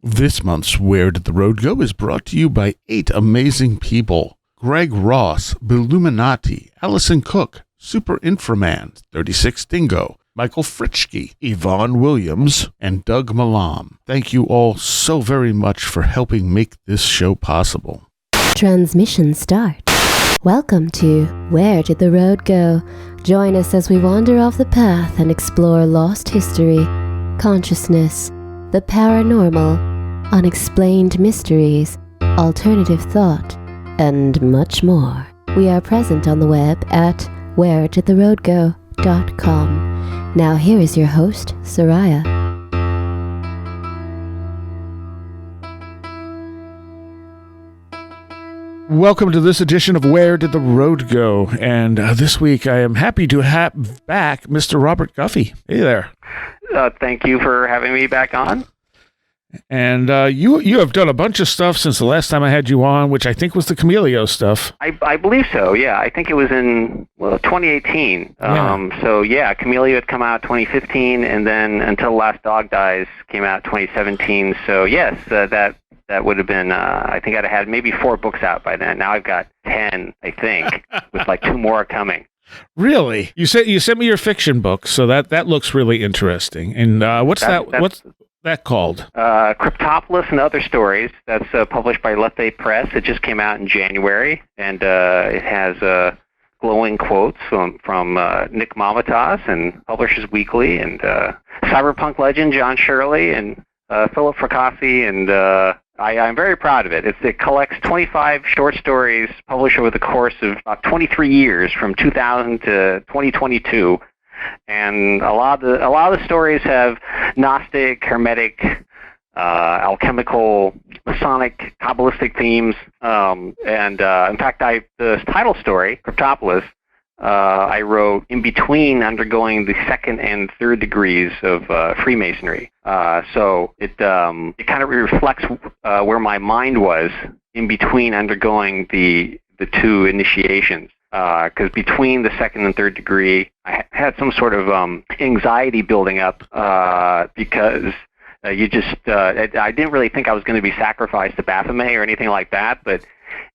This month's Where Did the Road Go is brought to you by 8 amazing people. Greg Ross, Billuminati, Allison Cook, Super Inframan, 36 Dingo, Michael Fritschke, Yvonne Williams, and Doug Malam. Thank you all so very much for helping make this show possible. Transmission start. Welcome to Where Did the Road Go? Join us as we wander off the path and explore lost history, consciousness, the paranormal, unexplained mysteries, alternative thought, and much more. We are present on the web at wheredidtheroadgo.com. Now here is your host, Seriah. Welcome to this edition of Where Did the Road Go? And this week I am happy to have back Mr. Robert Guffey. Hey there. Thank you for having me back on. And you have done a bunch of stuff since the last time I had you on, which I think was the Chameleo stuff. I believe so, yeah. I think it was in 2018. Chameleo had come out 2015, and then Until the Last Dog Dies came out 2017. So yes, that would have been, I think I'd have had maybe 4 books out by then. Now I've got 10, I think, with like 2 more coming. Really? You sent me your fiction book, so that looks really interesting. And what's that called? Cryptopolis and Other Stories. That's published by Lethe Press. It just came out in January, and it has glowing quotes from Nick Mamatas and Publishers Weekly, and cyberpunk legend John Shirley, and Philip Fracassi, and I'm very proud of it. It collects 25 short stories published over the course of about 23 years, from 2000 to 2022. And a lot of the stories have Gnostic, Hermetic, alchemical, Masonic, Kabbalistic themes. In fact, the title story, Cryptopolis, I wrote in between undergoing the 2nd and 3rd degrees of Freemasonry. So it kind of reflects where my mind was in between undergoing the 2 initiations. Because between the 2nd and 3rd degree, I had some sort of anxiety building up because I didn't really think I was going to be sacrificed to Baphomet or anything like that, but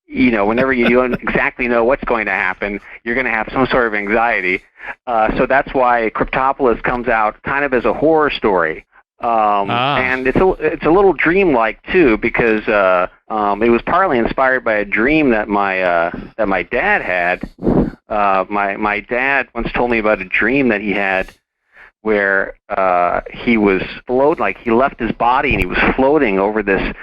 whenever you don't exactly know what's going to happen, you're going to have some sort of anxiety. So that's why Cryptopolis comes out kind of as a horror story. And it's a little dreamlike too, because it was partly inspired by a dream that my dad had. My dad once told me about a dream that he had where he was like he left his body and he was floating over this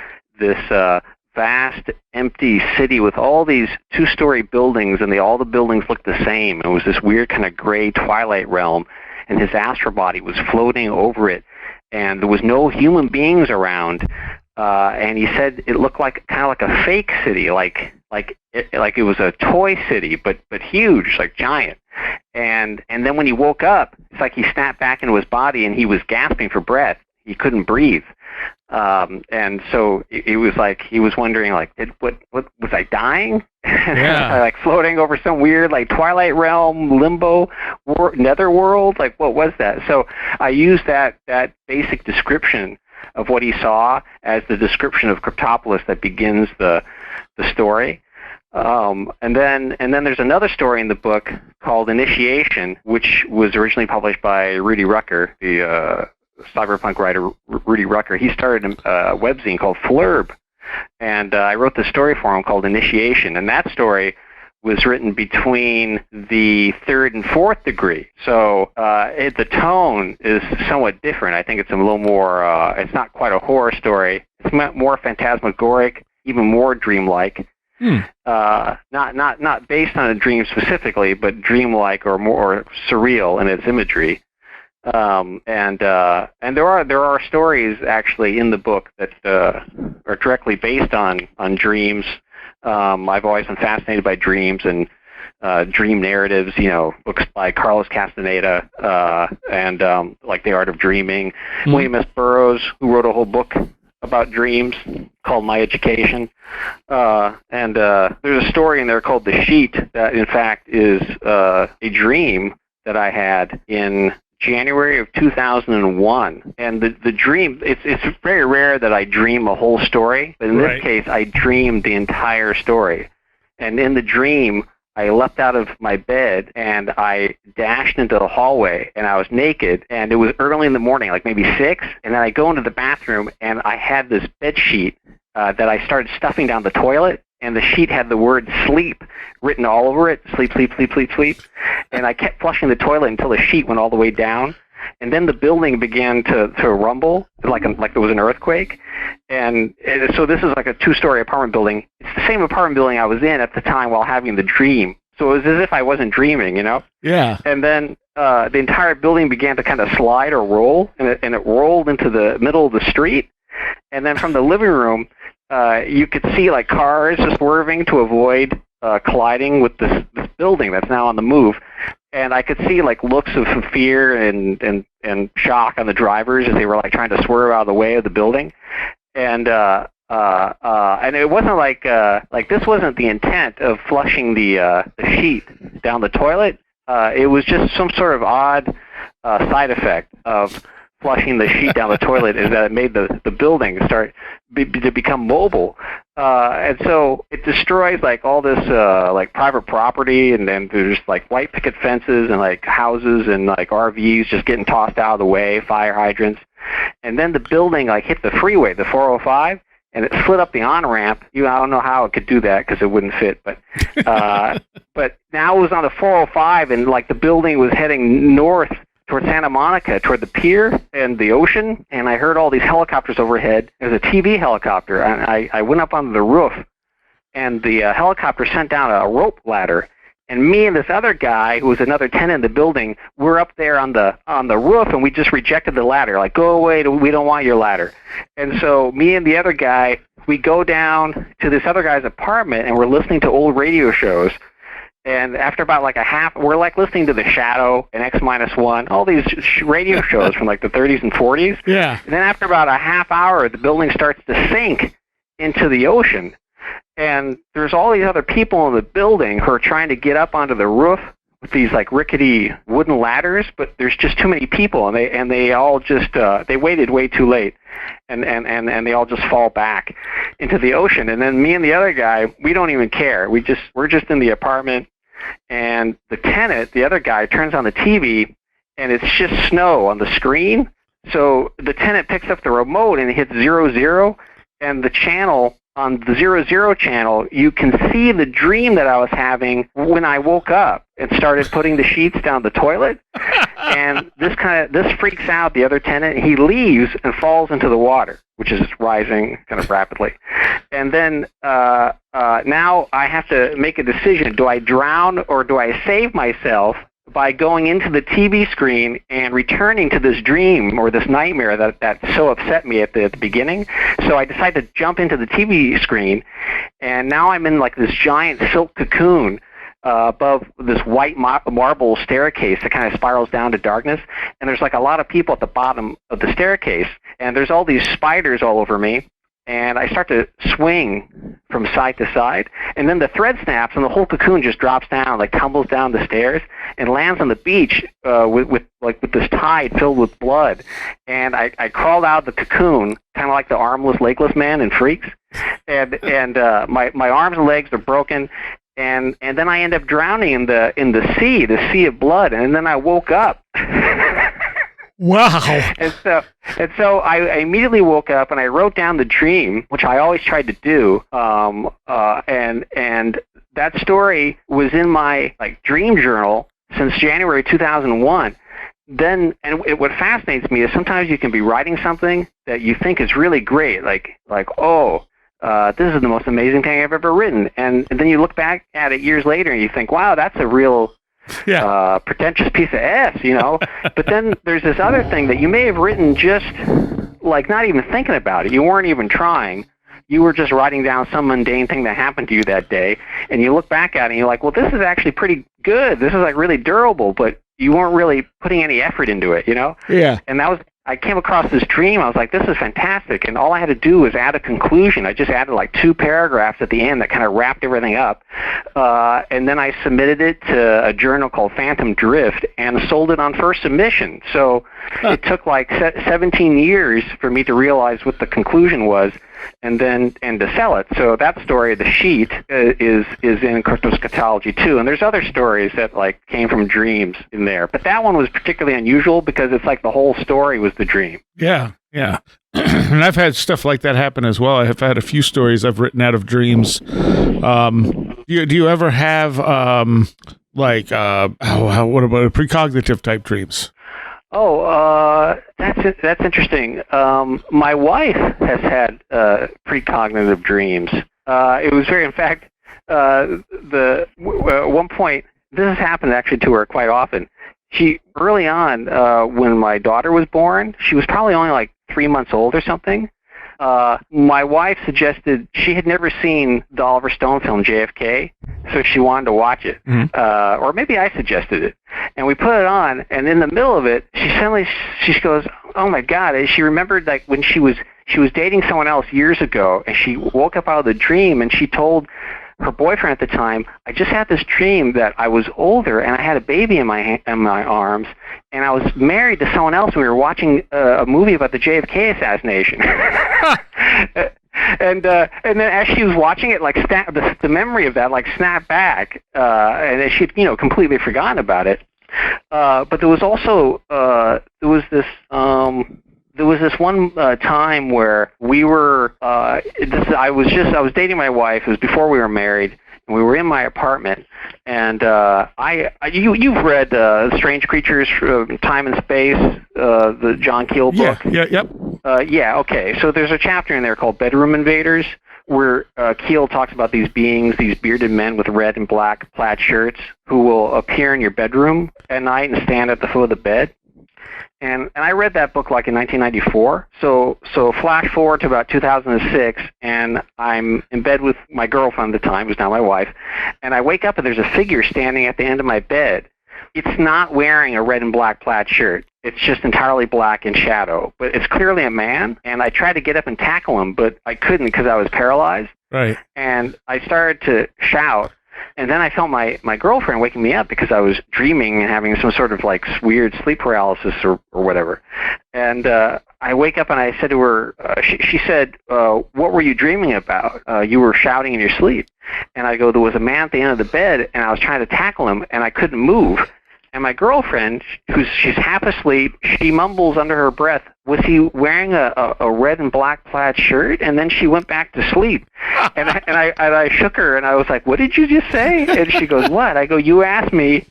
vast empty city with all these 2-story buildings, and all the buildings looked the same. It was this weird kind of gray twilight realm, and his astral body was floating over it. And there was no human beings around, and he said it looked like kind of like a fake city, like it was a toy city, but huge, like giant. And then when he woke up, it's like he snapped back into his body, and he was gasping for breath. He couldn't breathe, and so it was like he was wondering, like, what was I dying? Yeah. Like floating over some weird like twilight realm, limbo, netherworld. Like, what was that? So I used that basic description of what he saw as the description of Cryptopolis that begins the story. And then there's another story in the book called Initiation, which was originally published by Rudy Rucker, the cyberpunk writer Rudy Rucker. He started a webzine called Flurb, and I wrote the story for him called Initiation, and that story was written between the 3rd and 4th degree. So the tone is somewhat different. I think it's a little more, it's not quite a horror story. It's more phantasmagoric, even more dreamlike. Not based on a dream specifically, but dreamlike or more surreal in its imagery. And there are stories actually in the book that are directly based on dreams. I've always been fascinated by dreams and dream narratives. Books by Carlos Castaneda and like The Art of Dreaming. William S. Burroughs, who wrote a whole book about dreams called My Education. And there's a story in there called The Sheet that, in fact, is a dream that I had in January of 2001. And the dream, it's very rare that I dream a whole story, but in this case, I dreamed the entire story. And in the dream, I leapt out of my bed and I dashed into the hallway, and I was naked, and it was early in the morning, like maybe 6, and then I go into the bathroom and I had this bed sheet that I started stuffing down the toilet, and the sheet had the word sleep written all over it, sleep, sleep, sleep, sleep, sleep, and I kept flushing the toilet until the sheet went all the way down, and then the building began to rumble, like there was an earthquake, and so this is like a 2-story apartment building. It's the same apartment building I was in at the time while having the dream, so it was as if I wasn't dreaming, you know? Yeah. And then the entire building began to kind of slide or roll, and it rolled into the middle of the street, and then from the living room, you could see like cars swerving to avoid colliding with this building that's now on the move. And I could see like looks of fear and shock on the drivers as they were like trying to swerve out of the way of the building. And it wasn't like this wasn't the intent of flushing the sheet down the toilet. It was just some sort of odd side effect of flushing the sheet down the toilet, is that it made the building start to become mobile. And so it destroys like all this like private property, and then there's like white picket fences and like houses and like RVs just getting tossed out of the way, fire hydrants. And then the building like hit the freeway, the 405, and it slid up the on-ramp. I don't know how it could do that because it wouldn't fit, but but now it was on the 405, and like the building was heading north toward Santa Monica, toward the pier and the ocean, and I heard all these helicopters overhead. There was a TV helicopter, and I went up onto the roof, and the helicopter sent down a rope ladder, and me and this other guy, who was another tenant in the building, were up there on the roof, and we just rejected the ladder, like, go away, we don't want your ladder. And so me and the other guy, we go down to this other guy's apartment, and we're listening to old radio shows. And after about like a half, we're like listening to The Shadow and X-1, all these radio shows from like the 30s and 40s. Yeah. And then after about a half hour, the building starts to sink into the ocean. And there's all these other people in the building who are trying to get up onto the roof with these like rickety wooden ladders, but there's just too many people, and they all just they waited way too late, and they all just fall back into the ocean. And then me and the other guy, we don't even care. We're just in the apartment, and the tenant, the other guy, turns on the TV, and it's just snow on the screen. So the tenant picks up the remote and hits 00, and the channel. On the 00 channel, you can see the dream that I was having when I woke up and started putting the sheets down the toilet. And this freaks out the other tenant. He leaves and falls into the water, which is rising kind of rapidly. And then now I have to make a decision. Do I drown or do I save myself by going into the TV screen and returning to this dream or this nightmare that so upset me at the beginning? So I decided to jump into the TV screen, and now I'm in like this giant silk cocoon above this white marble staircase that kind of spirals down to darkness, and there's like a lot of people at the bottom of the staircase, and there's all these spiders all over me. And I start to swing from side to side, and then the thread snaps, and the whole cocoon just drops down, like tumbles down the stairs, and lands on the beach with this tide filled with blood. And I crawled out of the cocoon, kind of like the armless, legless man in Freaks, and my arms and legs are broken, and then I end up drowning in the sea of blood, and then I woke up. Wow. And so I immediately woke up and I wrote down the dream, which I always tried to do. And that story was in my like dream journal since January 2001. What fascinates me is sometimes you can be writing something that you think is really great, like this is the most amazing thing I've ever written, and then you look back at it years later and you think, wow, that's a real pretentious piece of S, you know. But then there's this other thing that you may have written just like not even thinking about it. You weren't even trying. You were just writing down some mundane thing that happened to you that day, and you look back at it and you're like, well, this is actually pretty good. This is like really durable, but you weren't really putting any effort into it, you know? Yeah. And I I came across this dream. I was like, this is fantastic. And all I had to do was add a conclusion. I just added like 2 paragraphs at the end that kind of wrapped everything up. And then I submitted it to a journal called Phantom Drift and sold it on first submission. So it took like 17 years for me to realize what the conclusion was and to sell it. So that story, The Sheet, is in cryptoschatology too. And there's other stories that like came from dreams in there. But that one was particularly unusual because it's like the whole story was the dream. Yeah, yeah. And I've had stuff like that happen as well. I have had a few stories I've written out of dreams. Do you ever have what about precognitive type dreams? Oh, that's interesting. My wife has had precognitive dreams. It was in fact, at one point, this has happened actually to her quite often. She, early on, when my daughter was born, she was probably only like 3 months old or something. My wife suggested she had never seen the Oliver Stone film JFK, so she wanted to watch it. Mm-hmm. Or maybe I suggested it. And we put it on, and in the middle of it, she goes, oh my God. And she remembered like when she was dating someone else years ago, and she woke up out of the dream, and she told her boyfriend at the time, I just had this dream that I was older and I had a baby in my arms, and I was married to someone else. We were watching a movie about the JFK assassination. And then as she was watching it, like the memory of that like snapped back, and then she'd completely forgotten about it. But there was also there was this one time where we were. I was dating my wife. It was before we were married, and we were in my apartment. And you've read Strange Creatures from Time and Space, the John Keel book. Yep. Yeah. Okay. So there's a chapter in there called Bedroom Invaders, where Keel talks about these beings, these bearded men with red and black plaid shirts, who will appear in your bedroom at night and stand at the foot of the bed. And I read that book like in 1994. So flash forward to about 2006, and I'm in bed with my girlfriend at the time, who's now my wife, and I wake up and there's a figure standing at the end of my bed. It's not wearing a red and black plaid shirt. It's just entirely black in shadow, but it's clearly a man. And I tried to get up and tackle him, but I couldn't because I was paralyzed. Right. And I started to shout. And then I felt my girlfriend waking me up because I was dreaming and having some sort of like weird sleep paralysis or whatever. And I wake up and I said to her, she said, what were you dreaming about? You were shouting in your sleep. And I go, there was a man at the end of the bed, and I was trying to tackle him, and I couldn't move. And my girlfriend, she's half asleep, she mumbles under her breath, was he wearing a red and black plaid shirt? And then she went back to sleep. And I shook her, and I was like, what did you just say? And she goes, what? I go, you asked me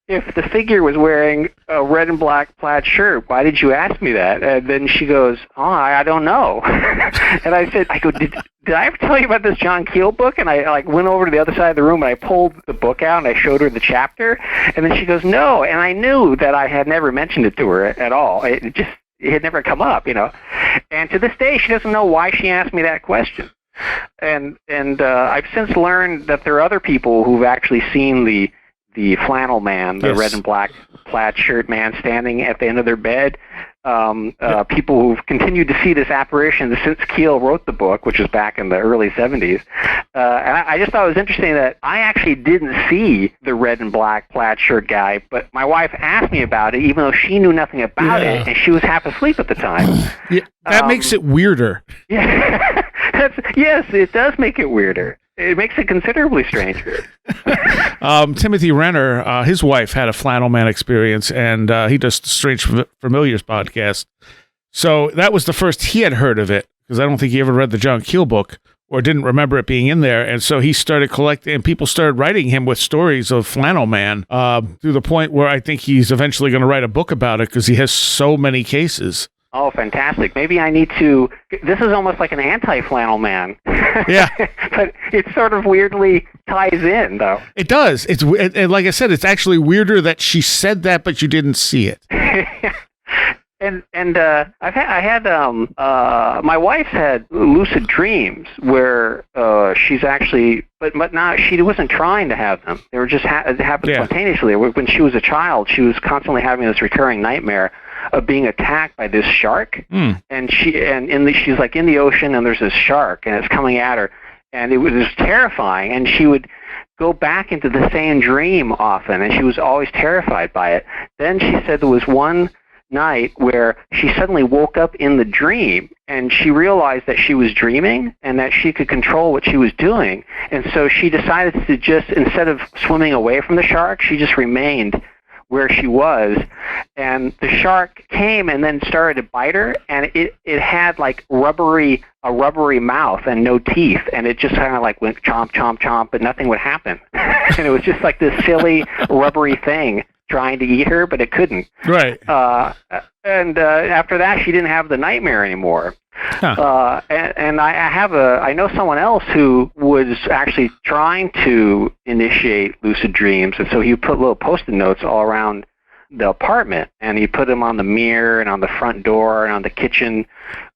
if the figure was wearing a red and black plaid shirt. Why did you ask me that? And then she goes, oh, I don't know. And I said, did I ever tell you about this John Keel book? And I went over to the other side of the room and I pulled the book out and I showed her the chapter. And then she goes, no. And I knew that I had never mentioned it to her at all. It had never come up, And to this day, she doesn't know why she asked me that question. And I've since learned that there are other people who've actually seen the Flannel Man, the red and black plaid shirt man standing at the end of their bed. People who've continued to see this apparition since Keel wrote the book, which was back in the early 70s. And I just thought it was interesting that I actually didn't see the red and black plaid shirt guy, but my wife asked me about it, even though she knew nothing about it, and she was half asleep at the time. Yeah, that makes it weirder. Yeah, yes, it does make it weirder. It makes it considerably stranger. Timothy Renner, his wife had a Flannel Man experience, and he does the Strange Familiars podcast. So that was the first he had heard of it, because I don't think he ever read the John Keel book or didn't remember it being in there. And so he started collecting, and people started writing him with stories of Flannel Man to the point where I think he's eventually going to write a book about it because he has so many cases. Oh, fantastic. Maybe I need to... This is almost like an anti-Flannel Man. Yeah. But it sort of weirdly ties in, though. It does. And like I said, it's actually weirder that she said that, but you didn't see it. And my wife's had lucid dreams where she's actually, but not, she wasn't trying to have them. They were just, it happened spontaneously. When she was a child, she was constantly having this recurring nightmare of being attacked by this shark. And she's like in the ocean, and there's this shark, and it's coming at her, and it was terrifying. And she would go back into the same dream often, and she was always terrified by it. Then she said there was one night where she suddenly woke up in the dream, and she realized that she was dreaming and that she could control what she was doing. And so she decided to just, instead of swimming away from the shark, she just remained where she was. And the shark came and then started to bite her, and it had like a rubbery mouth and no teeth, and it just kind of like went chomp, chomp, chomp, but nothing would happen. And it was just like this silly rubbery thing trying to eat her, but it couldn't. Right. And after that, she didn't have the nightmare anymore. Huh. And I know someone else who was actually trying to initiate lucid dreams, and so he put little Post-it notes all around the apartment, and he put them on the mirror and on the front door and on the kitchen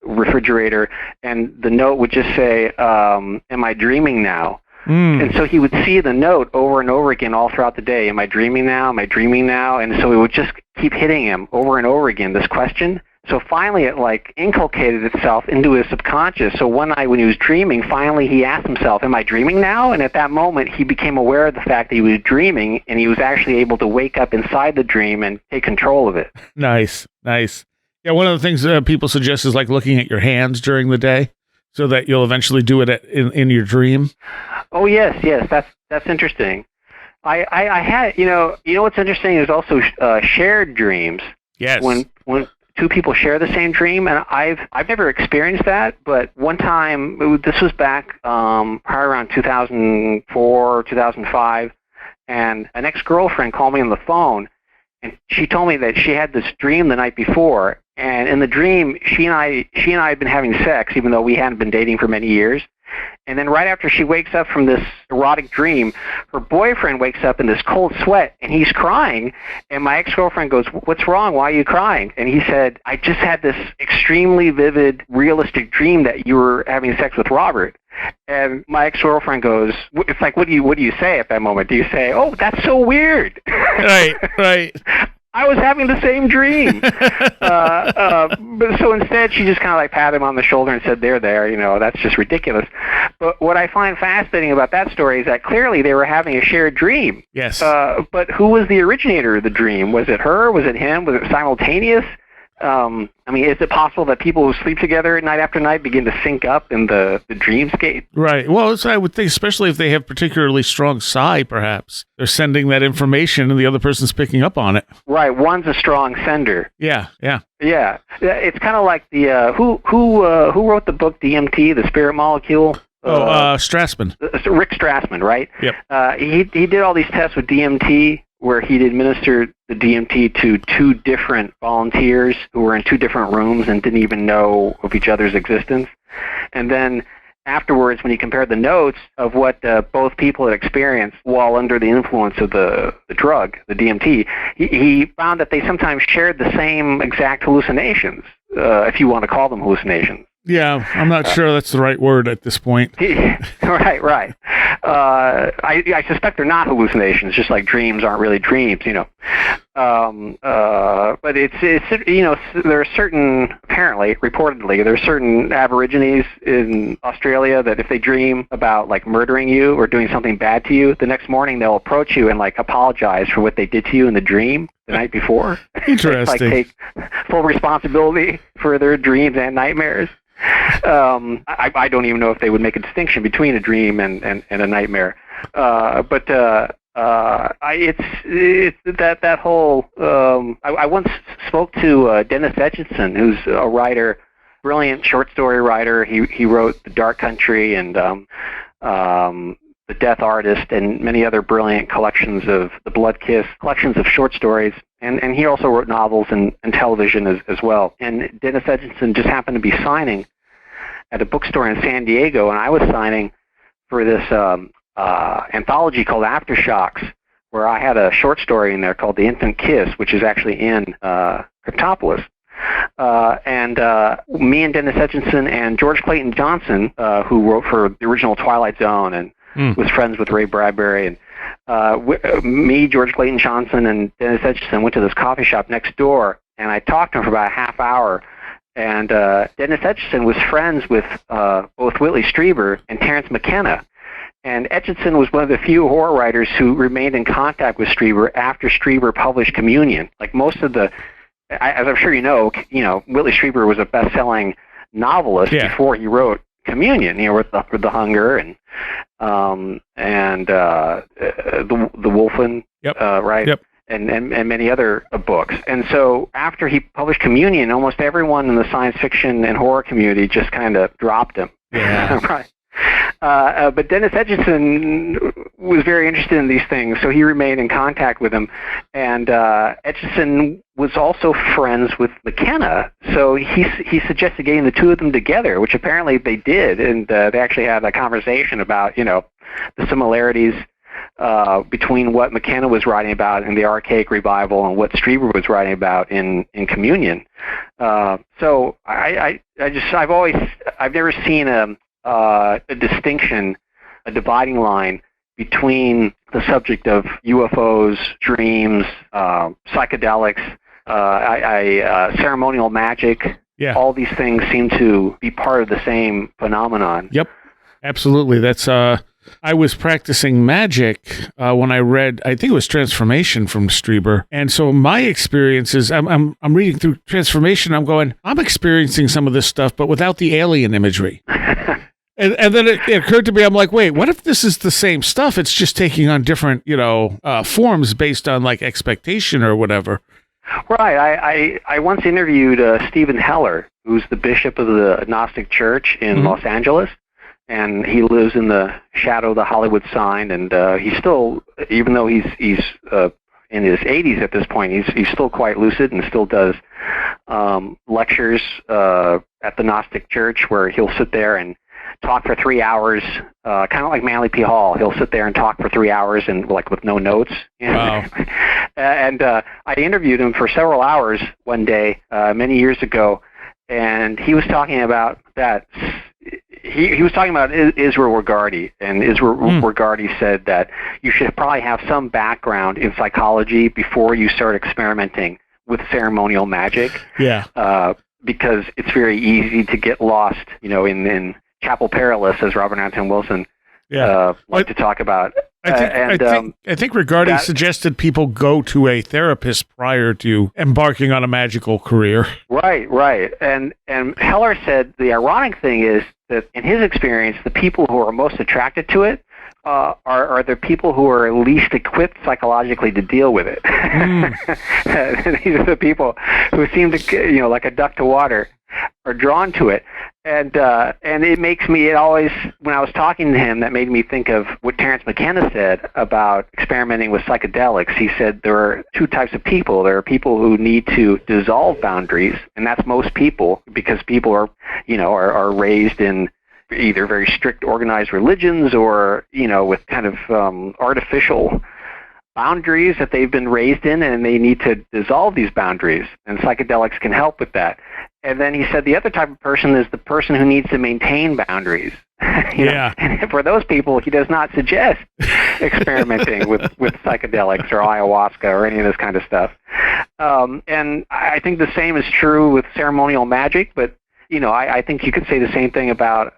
refrigerator, and the note would just say, "Am I dreaming now?" And so he would see the note over and over again all throughout the day. Am I dreaming now? Am I dreaming now? And so it would just keep hitting him over and over again, this question. So finally it like inculcated itself into his subconscious. So one night when he was dreaming, finally he asked himself, am I dreaming now? And at that moment he became aware of the fact that he was dreaming, and he was actually able to wake up inside the dream and take control of it. Nice. Yeah, one of the things people suggest is like looking at your hands during the day so that you'll eventually do it in your dream. Oh, yes, that's interesting. I had, you know what's interesting is also shared dreams. Yes. When two people share the same dream, and I've never experienced that, but one time, this was back probably around 2004, 2005, and an ex-girlfriend called me on the phone, and she told me that she had this dream the night before, and in the dream, she and I had been having sex, even though we hadn't been dating for many years. And then right after she wakes up from this erotic dream, her boyfriend wakes up in this cold sweat, and he's crying. And my ex-girlfriend goes, what's wrong? Why are you crying? And he said, I just had this extremely vivid, realistic dream that you were having sex with Robert. And my ex-girlfriend goes, it's like, what do you say at that moment? Do you say, oh, that's so weird? Right. I was having the same dream. But so instead, she just kind of like patted him on the shoulder and said, there, that's just ridiculous. But what I find fascinating about that story is that clearly they were having a shared dream. Yes. But who was the originator of the dream? Was it her? Was it him? Was it simultaneous? I mean, is it possible that people who sleep together night after night begin to sync up in the dreamscape? Right. Well, I would think, especially if they have particularly strong psi, perhaps they're sending that information and the other person's picking up on it. Right. One's a strong sender. Yeah. It's kind of like the who wrote the book DMT, the Spirit Molecule? Strassman. Rick Strassman, right? Yep. He did all these tests with DMT, where he'd administered the DMT to two different volunteers who were in two different rooms and didn't even know of each other's existence. And then afterwards, when he compared the notes of what both people had experienced while under the influence of the drug, the DMT, he found that they sometimes shared the same exact hallucinations, if you want to call them hallucinations. Yeah, I'm not sure that's the right word at this point. Right. I suspect they're not hallucinations, just like dreams aren't really dreams, But there are certain, apparently, reportedly, there are certain Aborigines in Australia that if they dream about like murdering you or doing something bad to you, the next morning they'll approach you and like apologize for what they did to you in the dream the night before. Interesting. Like take full responsibility for their dreams and nightmares. I don't even know if they would make a distinction between a dream and a nightmare. But it's that whole. I once spoke to Dennis Etchison, who's a writer, brilliant short story writer. He wrote The Dark Country and The Death Artist and many other brilliant collections of The Blood Kiss, collections of short stories. And he also wrote novels and television as well. And Dennis Etchison just happened to be signing at a bookstore in San Diego, and I was signing for this anthology called Aftershocks, where I had a short story in there called The Infant Kiss, which is actually in Cryptopolis. And me and Dennis Etchison and George Clayton Johnson, who wrote for the original Twilight Zone and was friends with Ray Bradbury, and me, George Clayton Johnson, and Dennis Etchison went to this coffee shop next door, and I talked to him for about a half hour. And Dennis Etchison was friends with both Whitley Streiber and Terence McKenna. And Etchison was one of the few horror writers who remained in contact with Streiber after Streiber published Communion. Like most of the, as I'm sure you know, Whitley Streiber was a best-selling novelist before he wrote Communion, with the Hunger and the Wolfen, right? Yep. And many other books. And so after he published Communion, almost everyone in the science fiction and horror community just kind of dropped him. Yeah. Right. But Dennis Etchison was very interested in these things, so he remained in contact with him. And Etchison was also friends with McKenna, so he suggested getting the two of them together, which apparently they did, and they actually had a conversation about, the similarities between what McKenna was writing about in the Archaic Revival and what Streiber was writing about in Communion. So I've never seen a distinction, a dividing line between the subject of UFOs, dreams, psychedelics, ceremonial magic. Yeah. All these things seem to be part of the same phenomenon. Yep, absolutely. That's I was practicing magic when I read, I think it was Transformation from Streiber. And so my experience is I'm reading through Transformation. I'm going, I'm experiencing some of this stuff, but without the alien imagery. And then it occurred to me, I'm like, wait, what if this is the same stuff? It's just taking on different, forms based on like expectation or whatever. Right. I once interviewed Stephen Hoeller, who's the bishop of the Gnostic Church in Los Angeles. And he lives in the shadow of the Hollywood sign, and he's still, even though he's in his 80s at this point, he's still quite lucid and still does lectures at the Gnostic Church where he'll sit there and talk for 3 hours, kind of like Manly P. Hall. He'll sit there and talk for 3 hours and with no notes. Wow. And I interviewed him for several hours one day many years ago, and he was talking about that. He was talking about Israel Regardie, and Israel Regardie said that you should probably have some background in psychology before you start experimenting with ceremonial magic. Yeah. Because it's very easy to get lost, in Chapel Perilous, as Robert Anton Wilson liked to talk about. I think Regardie suggested people go to a therapist prior to embarking on a magical career. Right. And Heller said the ironic thing is that in his experience, the people who are most attracted to it are the people who are least equipped psychologically to deal with it. These are the people who seem to, like a duck to water, are drawn to it. And it makes me, when I was talking to him, that made me think of what Terence McKenna said about experimenting with psychedelics. He said there are two types of people. There are people who need to dissolve boundaries, and that's most people, because people are raised in either very strict organized religions or, with kind of artificial boundaries that they've been raised in, and they need to dissolve these boundaries, and psychedelics can help with that. And then he said the other type of person is the person who needs to maintain boundaries. And for those people, he does not suggest experimenting with psychedelics or ayahuasca or any of this kind of stuff. And I think the same is true with ceremonial magic, but I think you could say the same thing about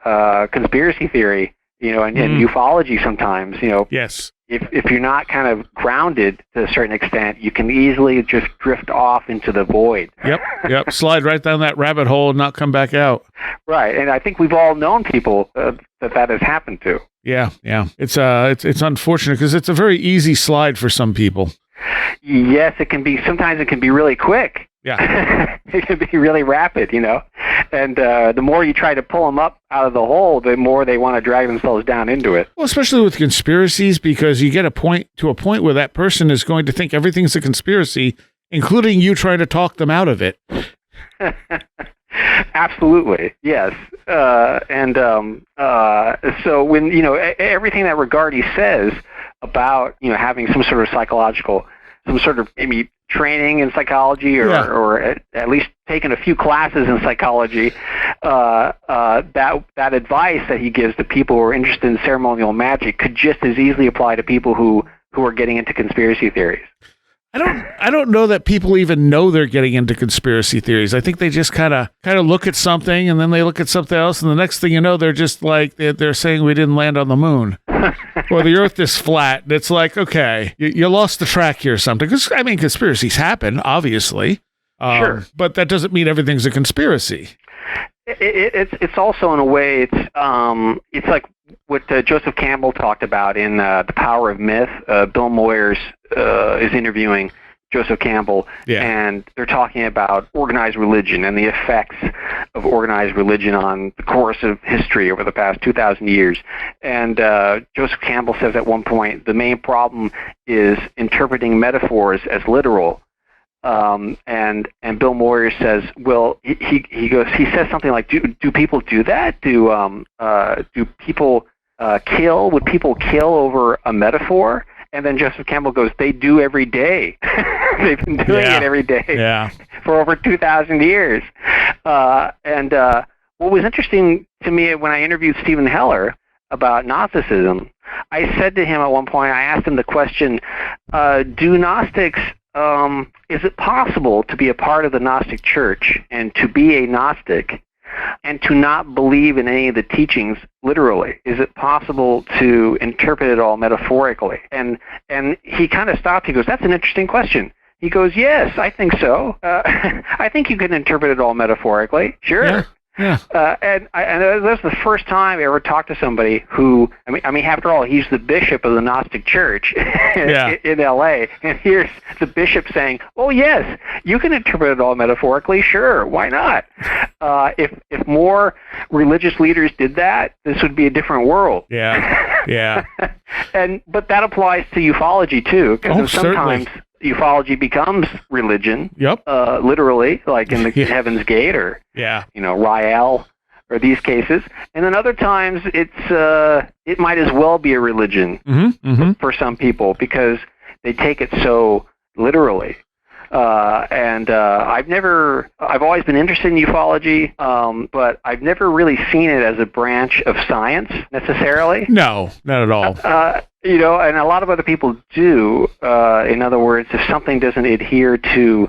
conspiracy theory, and ufology sometimes. Yes. If you're not kind of grounded to a certain extent, you can easily just drift off into the void. Yep. Slide right down that rabbit hole and not come back out. Right, and I think we've all known people that has happened to. Yeah. It's unfortunate because it's a very easy slide for some people. Yes, it can be. Sometimes it can be really quick. Yeah. It can be really rapid, and the more you try to pull them up out of the hole, the more they want to drag themselves down into it. Well, especially with conspiracies, because you get a point where that person is going to think everything's a conspiracy, including you trying to talk them out of it. Absolutely, yes. So when, everything that Regardie says about, having some sort of psychological, some sort of maybe training in psychology or at least taken a few classes in psychology, that advice that he gives to people who are interested in ceremonial magic could just as easily apply to people who are getting into conspiracy theories. I don't know that people even know they're getting into conspiracy theories. I think they just kind of look at something, and then they look at something else, and the next thing you know, they're just like they're saying we didn't land on the moon, or the Earth is flat. And it's like, okay, you lost the track here or something. Because I mean, conspiracies happen, obviously, sure, but that doesn't mean everything's a conspiracy. It's also in a way it's like what Joseph Campbell talked about in The Power of Myth. Bill Moyers is interviewing Joseph Campbell, and they're talking about organized religion and the effects of organized religion on the course of history over the past 2,000 years. And Joseph Campbell says at one point, the main problem is interpreting metaphors as literal. And Bill Moyers says, well, he says something like, do people do that? Do people kill? Would people kill over a metaphor? And then Joseph Campbell goes, they do every day. They've been doing it every day for over 2,000 years. And what was interesting to me when I interviewed Stephen Hoeller about Gnosticism, I said to him at one point, I asked him the question, do Gnostics, is it possible to be a part of the Gnostic Church and to be a Gnostic and to not believe in any of the teachings literally? Is it possible to interpret it all metaphorically? And he kind of stopped. He goes, that's an interesting question. He goes, yes, I think so. I think you can interpret it all metaphorically. Sure. Yeah. And that's the first time I ever talked to somebody who, I mean, after all, he's the bishop of the Gnostic Church in L.A., and here's the bishop saying, oh, yes, you can interpret it all metaphorically. Sure, why not? If more religious leaders did that, this would be a different world. Yeah. But that applies to ufology, too, because sometimes certainly. Ufology becomes religion, literally, like in the Heaven's Gate or Rael or these cases. And then other times it might as well be a religion for some people because they take it so literally. I've always been interested in ufology, but I've never really seen it as a branch of science necessarily. No, not at all. And a lot of other people do. In other words, if something doesn't adhere to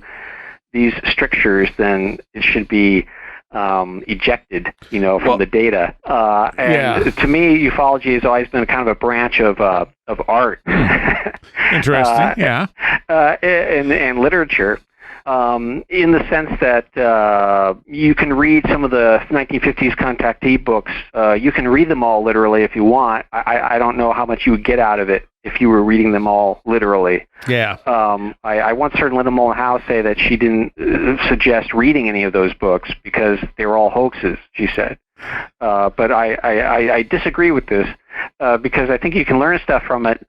these strictures, then it should be ejected, from the data. To me, ufology has always been kind of a branch of art. Interesting, and literature. In the sense that you can read some of the 1950s contactee books. You can read them all literally if you want. I don't know how much you would get out of it if you were reading them all literally. Yeah. I once heard Linda Moulton Howe say that she didn't suggest reading any of those books because they were all hoaxes, she said. But I disagree with this because I think you can learn stuff from it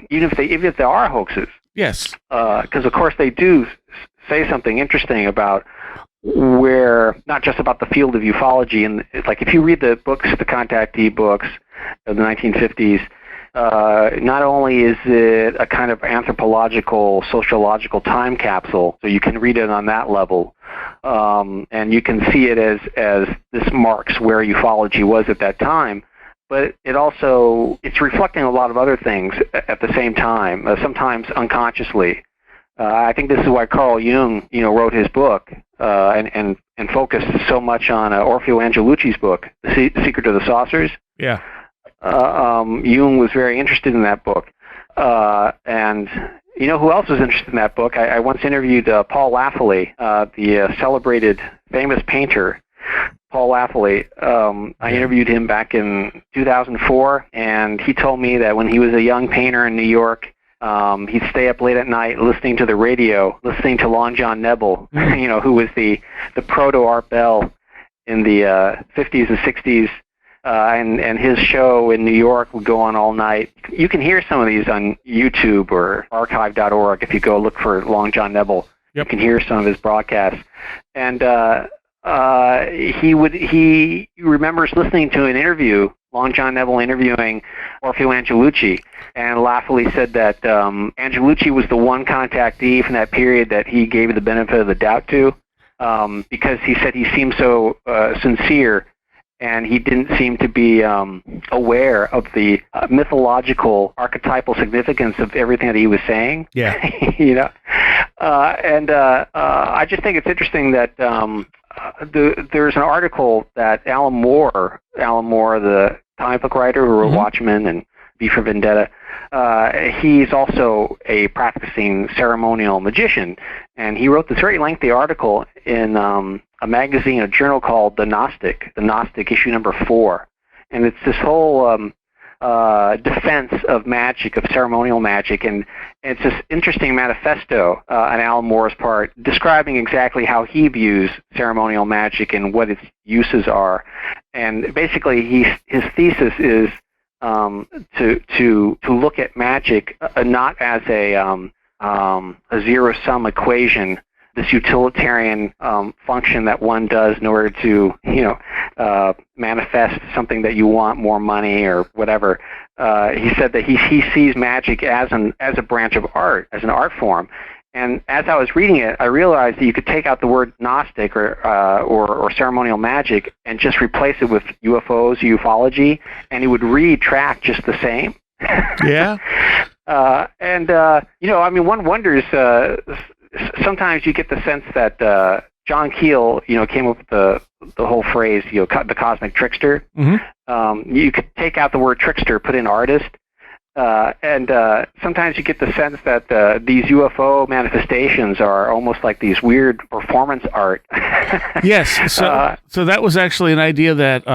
even if they are hoaxes. Yes. Because, of course, they do say something interesting about where, not just about the field of ufology, and it's like if you read the books, the contactee books of the 1950s, not only is it a kind of anthropological, sociological time capsule, so you can read it on that level, and you can see it as this marks where ufology was at that time, but it's reflecting a lot of other things at the same time, sometimes unconsciously. I think this is why Carl Jung, wrote his book and focused so much on Orfeo Angelucci's book, The Secret of the Saucers. Yeah. Jung was very interested in that book. And you know who else was interested in that book? I once interviewed Paul Laffoley, the celebrated, famous painter, Paul Laffoley. I interviewed him back in 2004, and he told me that when he was a young painter in New York, he'd stay up late at night listening to the radio, listening to Long John Nebel, who was the proto-Art Bell in the 50s and 60s, and his show in New York would go on all night. You can hear some of these on YouTube or archive.org if you go look for Long John Nebel. Yep. You can hear some of his broadcasts. And he remembers listening to an interview, Long John Nebel interviewing Orfeo Angelucci, and Laffoley said that Angelucci was the one contactee from that period that he gave the benefit of the doubt to, because he said he seemed so sincere and he didn't seem to be aware of the mythological, archetypal significance of everything that he was saying. Yeah. I just think it's interesting that there's an article that Alan Moore, the comic book writer who wrote Watchmen and V for Vendetta, he's also a practicing ceremonial magician, and he wrote this very lengthy article in a magazine, a journal called The Gnostic issue number 4, and it's this whole defense of magic, of ceremonial magic, and it's this interesting manifesto on Alan Moore's part describing exactly how he views ceremonial magic and what its uses are. And basically his thesis is to look at magic not as a zero-sum equation, this utilitarian function that one does in order to, manifest something that you want, more money or whatever. He said that he sees magic as a branch of art, as an art form. And as I was reading it, I realized that you could take out the word Gnostic or ceremonial magic and just replace it with UFOs, ufology, and it would read track just the same. Yeah. One wonders. Sometimes you get the sense that John Keel, came up with the whole phrase, the cosmic trickster. Mm-hmm. You could take out the word trickster, put in artist, and sometimes you get the sense that these UFO manifestations are almost like these weird performance art. Yes. So that was actually an idea that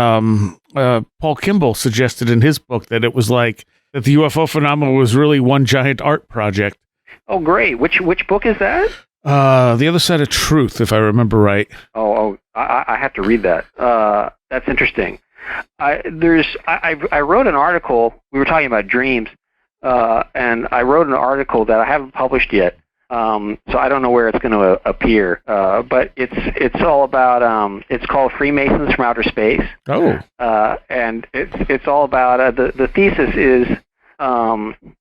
Paul Kimball suggested in his book, that it was like that the UFO phenomenon was really one giant art project. Oh, great. Which book is that? The Other Side of Truth, if I remember right. I have to read that. That's interesting. I wrote an article. We were talking about dreams, and I wrote an article that I haven't published yet. So I don't know where it's going to appear. But it's all about. It's called Freemasons from Outer Space. Oh. And it's all about the thesis is.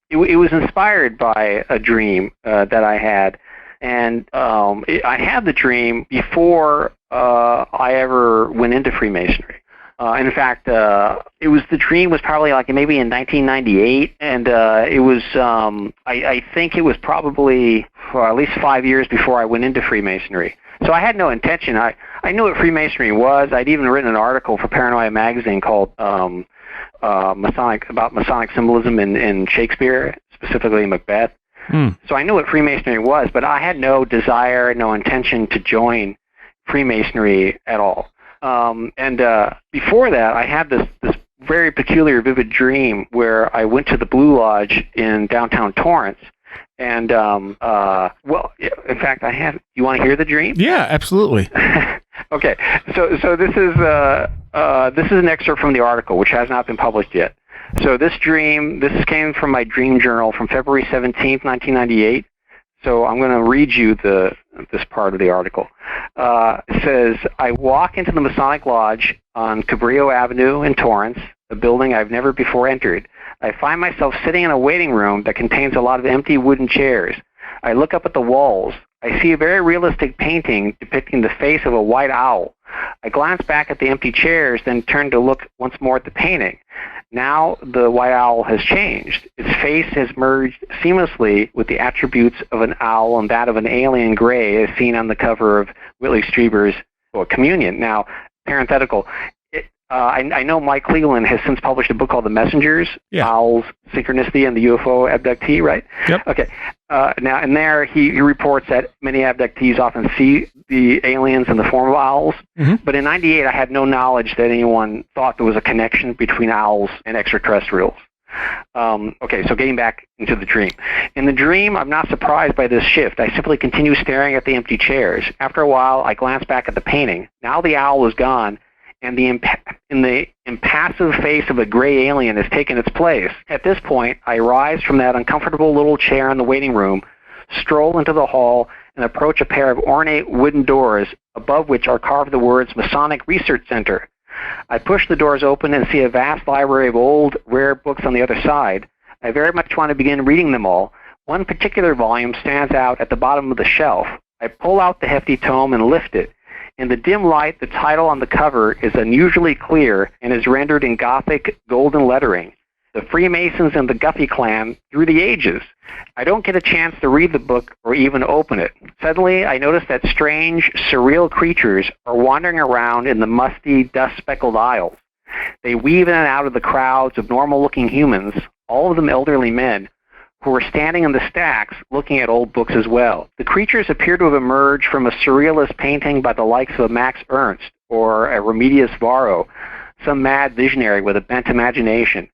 It was inspired by a dream that I had, and I had the dream before I ever went into Freemasonry. In fact, the dream was probably like maybe in 1998, and it was I think it was probably for at least 5 years before I went into Freemasonry. So I had no intention. I knew what Freemasonry was. I'd even written an article for Paranoia magazine called Masonic symbolism in Shakespeare, specifically Macbeth. So I knew what Freemasonry was, but I had no desire, no intention to join Freemasonry at all. And before that, I had this very peculiar, vivid dream where I went to the Blue Lodge in downtown Torrance. And, in fact, you want to hear the dream? Yeah, absolutely. Okay, so this is an excerpt from the article, which has not been published yet. So this came from my dream journal from February 17th, 1998. So I'm going to read you this part of the article. It says, I walk into the Masonic Lodge on Cabrillo Avenue in Torrance, a building I've never before entered. I find myself sitting in a waiting room that contains a lot of empty wooden chairs. I look up at the walls. I see a very realistic painting depicting the face of a white owl. I glance back at the empty chairs, then turn to look once more at the painting. Now the white owl has changed. Its face has merged seamlessly with the attributes of an owl and that of an alien gray as seen on the cover of Whitley Streiber's Communion. Now, parenthetical, I know Mike Cleveland has since published a book called The Messengers, Owls, Synchronicity, and the UFO Abductee, right? Yep. Okay. Now, in there, he reports that many abductees often see the aliens in the form of owls. Mm-hmm. But in 98, I had no knowledge that anyone thought there was a connection between owls and extraterrestrials. Okay, so getting back into the dream. In the dream, I'm not surprised by this shift. I simply continue staring at the empty chairs. After a while, I glance back at the painting. Now the owl is gone, and the impassive face of a gray alien has taken its place. At this point, I rise from that uncomfortable little chair in the waiting room, stroll into the hall, and approach a pair of ornate wooden doors, above which are carved the words Masonic Research Center. I push the doors open and see a vast library of old, rare books on the other side. I very much want to begin reading them all. One particular volume stands out at the bottom of the shelf. I pull out the hefty tome and lift it. In the dim light, the title on the cover is unusually clear and is rendered in Gothic golden lettering. The Freemasons and the Guffey clan through the ages. I don't get a chance to read the book or even open it. Suddenly, I notice that strange, surreal creatures are wandering around in the musty, dust-speckled aisles. They weave in and out of the crowds of normal-looking humans, all of them elderly men, who are standing in the stacks looking at old books as well. The creatures appear to have emerged from a surrealist painting by the likes of a Max Ernst or a Remedios Varo, some mad visionary with a bent imagination.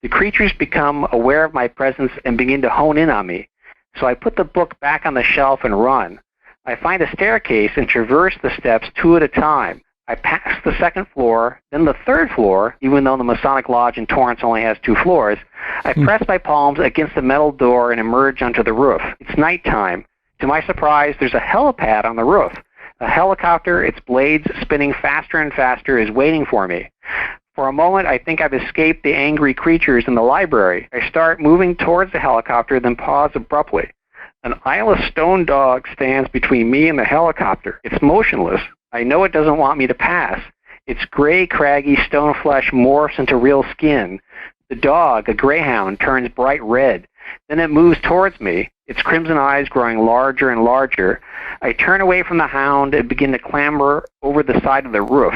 The creatures become aware of my presence and begin to hone in on me. So I put the book back on the shelf and run. I find a staircase and traverse the steps 2 at a time. I pass the 2nd floor, then the 3rd floor, even though the Masonic Lodge in Torrance only has 2 floors. I press my palms against the metal door and emerge onto the roof. It's nighttime. To my surprise, there's a helipad on the roof. A helicopter, its blades spinning faster and faster, is waiting for me. For a moment, I think I've escaped the angry creatures in the library. I start moving towards the helicopter, then pause abruptly. An eyeless stone dog stands between me and the helicopter. It's motionless. I know it doesn't want me to pass. Its gray, craggy stone flesh morphs into real skin. The dog, a greyhound, turns bright red. Then it moves towards me, its crimson eyes growing larger and larger. I turn away from the hound and begin to clamber over the side of the roof.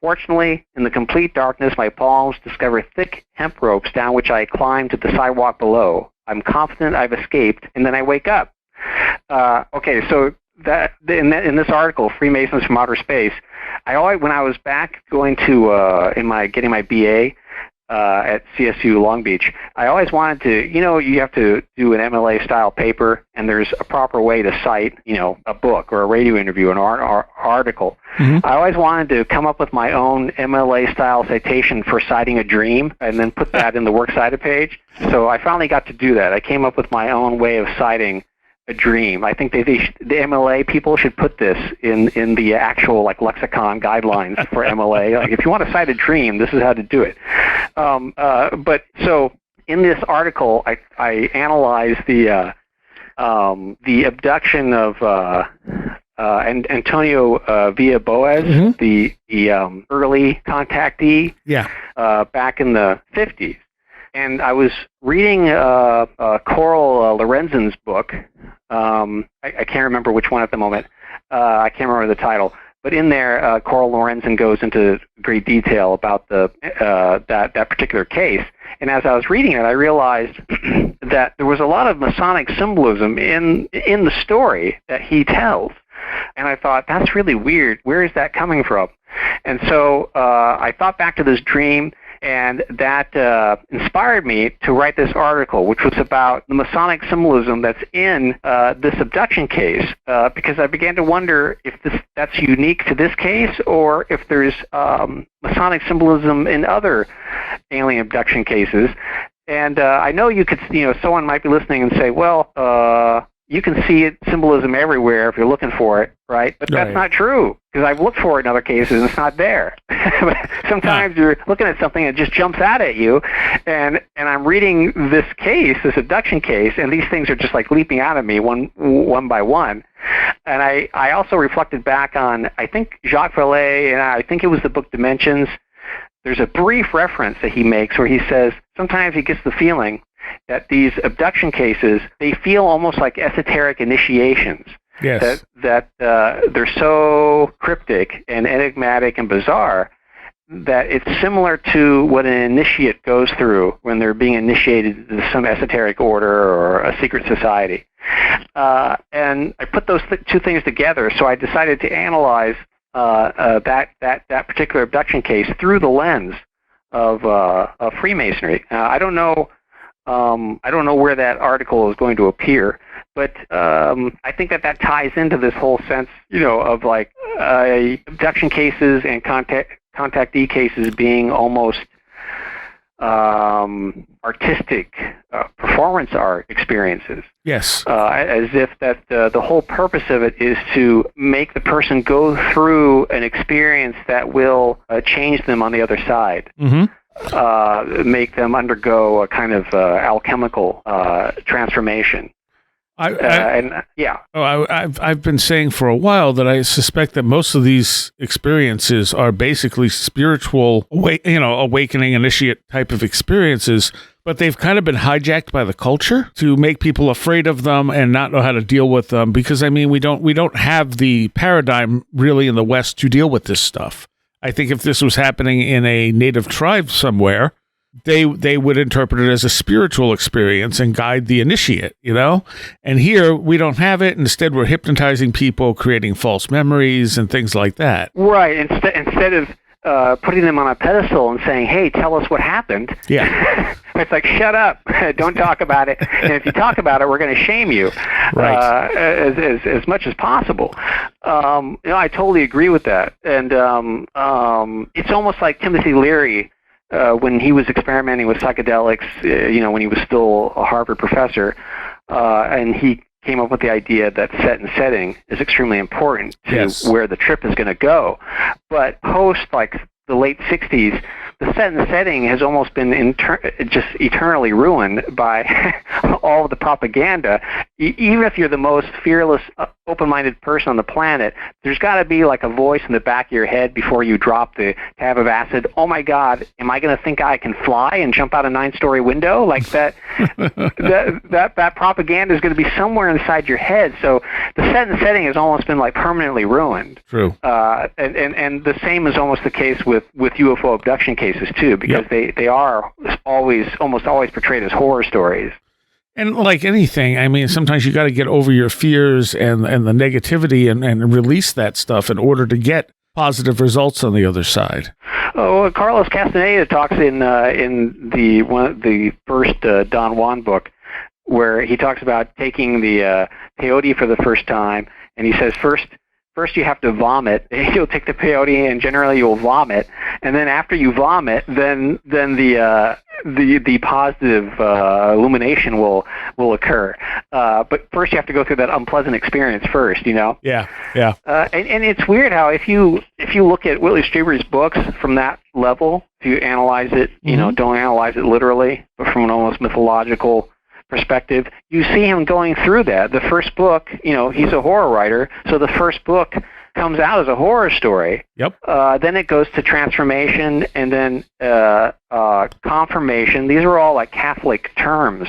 Fortunately, in the complete darkness, my palms discover thick hemp ropes down which I climb to the sidewalk below. I'm confident I've escaped, and then I wake up. Okay, so in this article, Freemasons from Outer Space, when I was back going to getting my BA at CSU Long Beach, I always wanted to, you have to do an MLA-style paper, and there's a proper way to cite, a book or a radio interview, an article. Mm-hmm. I always wanted to come up with my own MLA-style citation for citing a dream, and then put that in the works cited page. So I finally got to do that. I came up with my own way of citing a dream. I think the MLA people should put this in the actual lexicon guidelines for MLA. If you want to cite a dream, this is how to do it. But so in this article, I analyzed the abduction of Antonio Vilas-Boas, mm-hmm. the early contactee, back in the 50s. And I was reading Coral Lorenzen's book. I can't remember which one at the moment. I can't remember the title. But in there, Coral Lorenzen goes into great detail about that particular case. And as I was reading it, I realized that there was a lot of Masonic symbolism in the story that he tells. And I thought, that's really weird. Where is that coming from? And so I thought back to this dream, and that inspired me to write this article, which was about the Masonic symbolism that's in this abduction case, because I began to wonder if that's unique to this case, or if there's Masonic symbolism in other alien abduction cases. And I know someone might be listening and say, well, you can see symbolism everywhere if you're looking for it, right? But that's not true, because I've looked for it in other cases and it's not there. Sometimes you're looking at something and it just jumps out at you, and I'm reading this abduction case, and these things are just leaping out at me one by one. And I also reflected back on, I think, Jacques Vallée, and I think it was the book Dimensions. There's a brief reference that he makes where he says sometimes he gets the feeling that these abduction cases, they feel almost like esoteric initiations. Yes. That they're so cryptic and enigmatic and bizarre that it's similar to what an initiate goes through when they're being initiated into some esoteric order or a secret society. And I put those two things together, so I decided to analyze that particular abduction case through the lens of Freemasonry. I don't know where that article is going to appear, but I think that ties into this whole sense, of abduction cases and contactee cases being almost artistic performance art experiences. Yes. As if that the whole purpose of it is to make the person go through an experience that will change them on the other side. Mm-hmm. Make them undergo a kind of alchemical transformation. I've been saying for a while that I suspect that most of these experiences are basically spiritual, awakening, initiate type of experiences, but they've kind of been hijacked by the culture to make people afraid of them and not know how to deal with them. Because we don't have the paradigm really in the West to deal with this stuff. I think if this was happening in a native tribe somewhere, they would interpret it as a spiritual experience and guide the initiate, And here we don't have it. Instead, we're hypnotizing people, creating false memories and things like that. Right. Instead of putting them on a pedestal and saying, "Hey, tell us what happened." Yeah. It's like, shut up, don't talk about it. And if you talk about it, we're going to shame you, right. As much as possible. I totally agree with that. And it's almost like Timothy Leary. When he was experimenting with psychedelics, when he was still a Harvard professor, and he came up with the idea that set and setting is extremely important to where the trip is going to go. But post the late 60s, the set and setting has almost been just eternally ruined by all of the propaganda. Even if you're the most fearless, open-minded person on the planet, there's got to be a voice in the back of your head before you drop the tab of acid. Oh my God, am I going to think I can fly and jump out a 9-story window like that? that propaganda is going to be somewhere inside your head. So the set and setting has almost been permanently ruined. True. And the same is almost the case with UFO abduction cases too, because they are almost always portrayed as horror stories. And like anything, sometimes you got to get over your fears and the negativity and release that stuff in order to get positive results on the other side. Oh, well, Carlos Castaneda talks in the first Don Juan book, where he talks about taking the peyote for the first time, and he says first you have to vomit. You'll take the peyote, and generally you'll vomit, and then after you vomit, then the positive illumination will occur. But first you have to go through that unpleasant experience first, Yeah. And it's weird how if you look at Whitley Streiber's books from that level, if you analyze it, don't analyze it literally, but from an almost mythological perspective, you see him going through that. The first book, he's a horror writer, so the first book comes out as a horror story. Yep. Then it goes to transformation, and then confirmation. These are all Catholic terms.